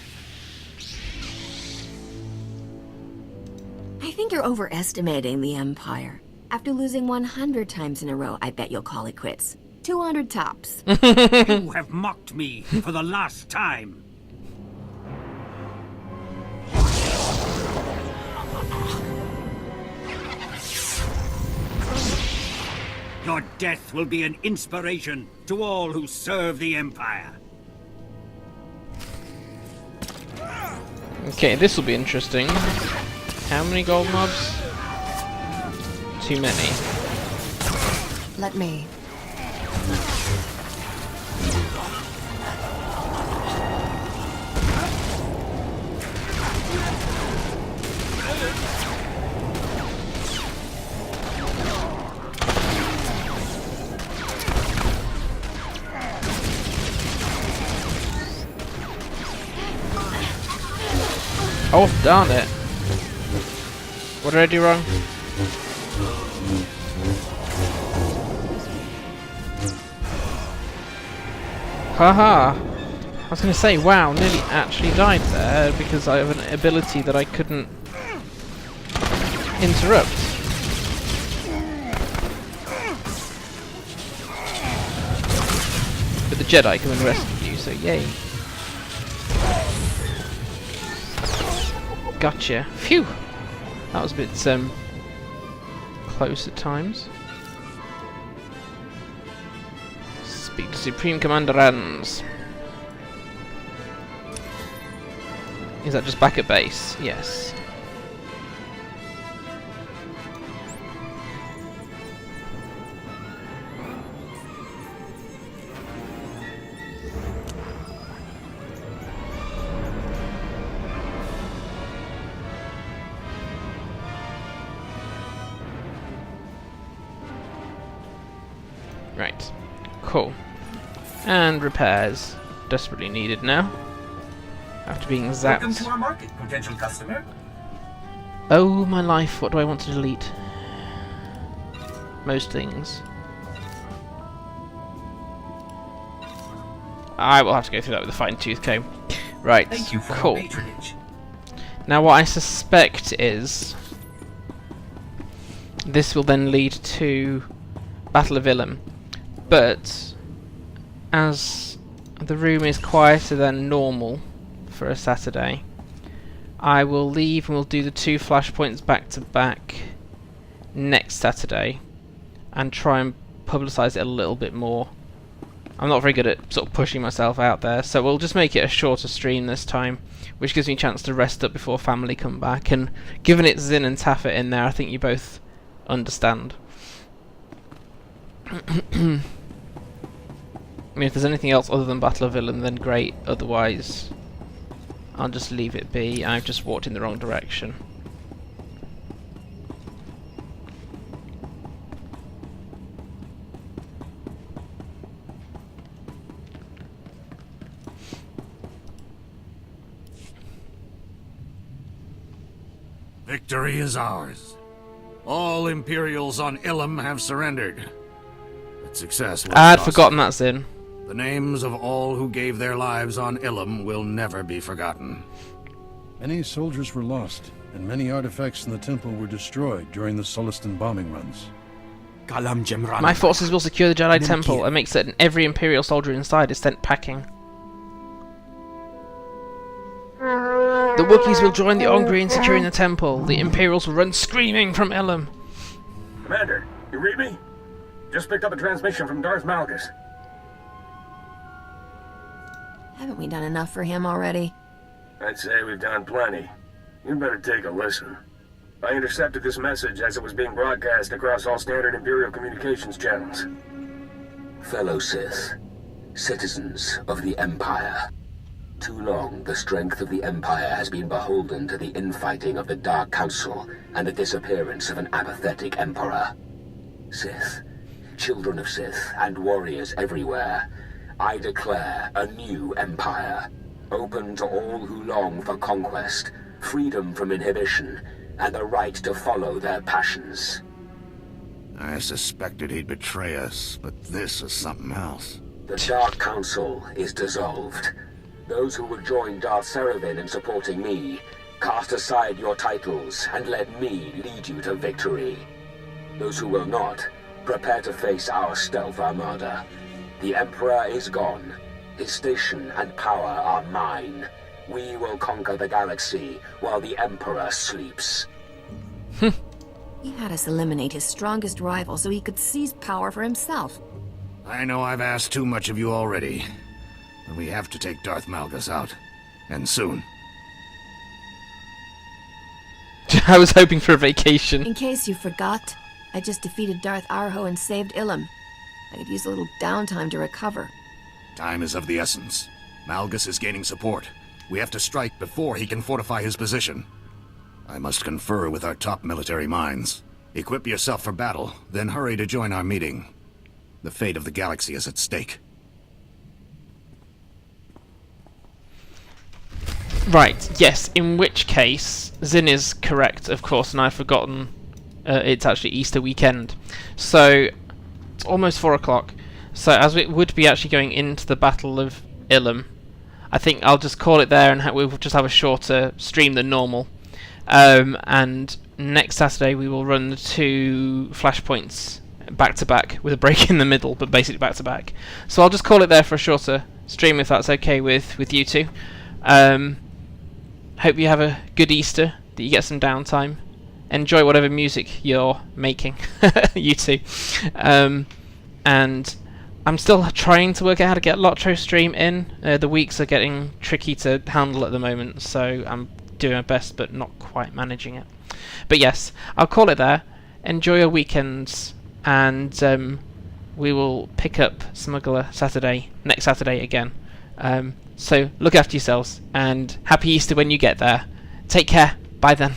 I think you're overestimating the Empire. After losing 100 times in a row, I bet you'll call it quits. 200 tops. You have mocked me for the last time. Your death will be an inspiration to all who serve the Empire. Okay, this will be interesting. How many gold mobs? Too many. Let me. Oh, darn it. What did I do wrong? Haha! I was going to say, wow, nearly actually died there because I have an ability that I couldn't interrupt. But the Jedi come and rescue you, so yay. Gotcha. Phew! That was a bit close at times. Speak to Supreme Commander Rans. Is that just back at base? Yes. Right. Cool. And repairs. Desperately needed now. After being zapped. Welcome to our market, potential customer. Oh my life, what do I want to delete? Most things. I will have to go through that with a fine tooth comb. Right, Thank you for cool. your patronage. Now what I suspect is this will then lead to Battle of Ilum. But as the room is quieter than normal for a Saturday, I will leave and we'll do the 2 flashpoints back to back next Saturday and try and publicise it a little bit more. I'm not very good at sort of pushing myself out there, so we'll just make it a shorter stream this time, which gives me a chance to rest up before family come back, and given it's Zin and Taffet in there, I think you both understand. I mean, if there's anything else other than Battle of Ilum, then great. Otherwise, I'll just leave it be. I've just walked in the wrong direction. Victory is ours. All Imperials on Ilum have surrendered. But success was I'd costly. forgotten that, Zin. The names of all who gave their lives on Ilum will never be forgotten. Many soldiers were lost, and many artifacts in the temple were destroyed during the Solistan bombing runs. My forces will secure the Jedi Temple and make certain every Imperial soldier inside is sent packing. The Wookiees will join the Ongri in securing the temple. The Imperials will run screaming from Ilum. Commander, you read me? Just picked up a transmission from Darth Malgus. Haven't we done enough for him already? I'd say we've done plenty. You'd better take a listen. I intercepted this message as it was being broadcast across all standard Imperial communications channels. Fellow Sith, citizens of the Empire. Too long, the strength of the Empire has been beholden to the infighting of the Dark Council and the disappearance of an apathetic Emperor. Sith, children of Sith, and warriors everywhere, I declare a new Empire, open to all who long for conquest, freedom from inhibition, and the right to follow their passions. I suspected he'd betray us, but this is something else. The Dark Council is dissolved. Those who will join Darth Seraphim in supporting me, cast aside your titles and let me lead you to victory. Those who will not, prepare to face our stealth armada. The Emperor is gone. His station and power are mine. We will conquer the galaxy while the Emperor sleeps. He had us eliminate his strongest rival so he could seize power for himself. I know I've asked too much of you already, but we have to take Darth Malgus out. And soon. I was hoping for a vacation. In case you forgot, I just defeated Darth Arho and saved Ilum. I could use a little downtime to recover. Time is of the essence. Malgus is gaining support. We have to strike before he can fortify his position. I must confer with our top military minds. Equip yourself for battle, then hurry to join our meeting. The fate of the galaxy is at stake. Right, yes, in which case, Zin is correct, of course, and I've forgotten it's actually Easter weekend. So, it's almost 4 o'clock. So, as it would be actually going into the Battle of Ilum, I think I'll just call it there and we'll just have a shorter stream than normal. And next Saturday we will run the 2 flashpoints back to back with a break in the middle, but basically back to back. So I'll just call it there for a shorter stream if that's okay with you two. Hope you have a good Easter, that you get some downtime. Enjoy whatever music you're making, you two. And I'm still trying to work out how to get Lotro stream in. The weeks are getting tricky to handle at the moment, so I'm doing my best but not quite managing it. But yes, I'll call it there. Enjoy your weekends, and we will pick up Smuggler next Saturday again. So look after yourselves, and happy Easter when you get there. Take care. Bye then.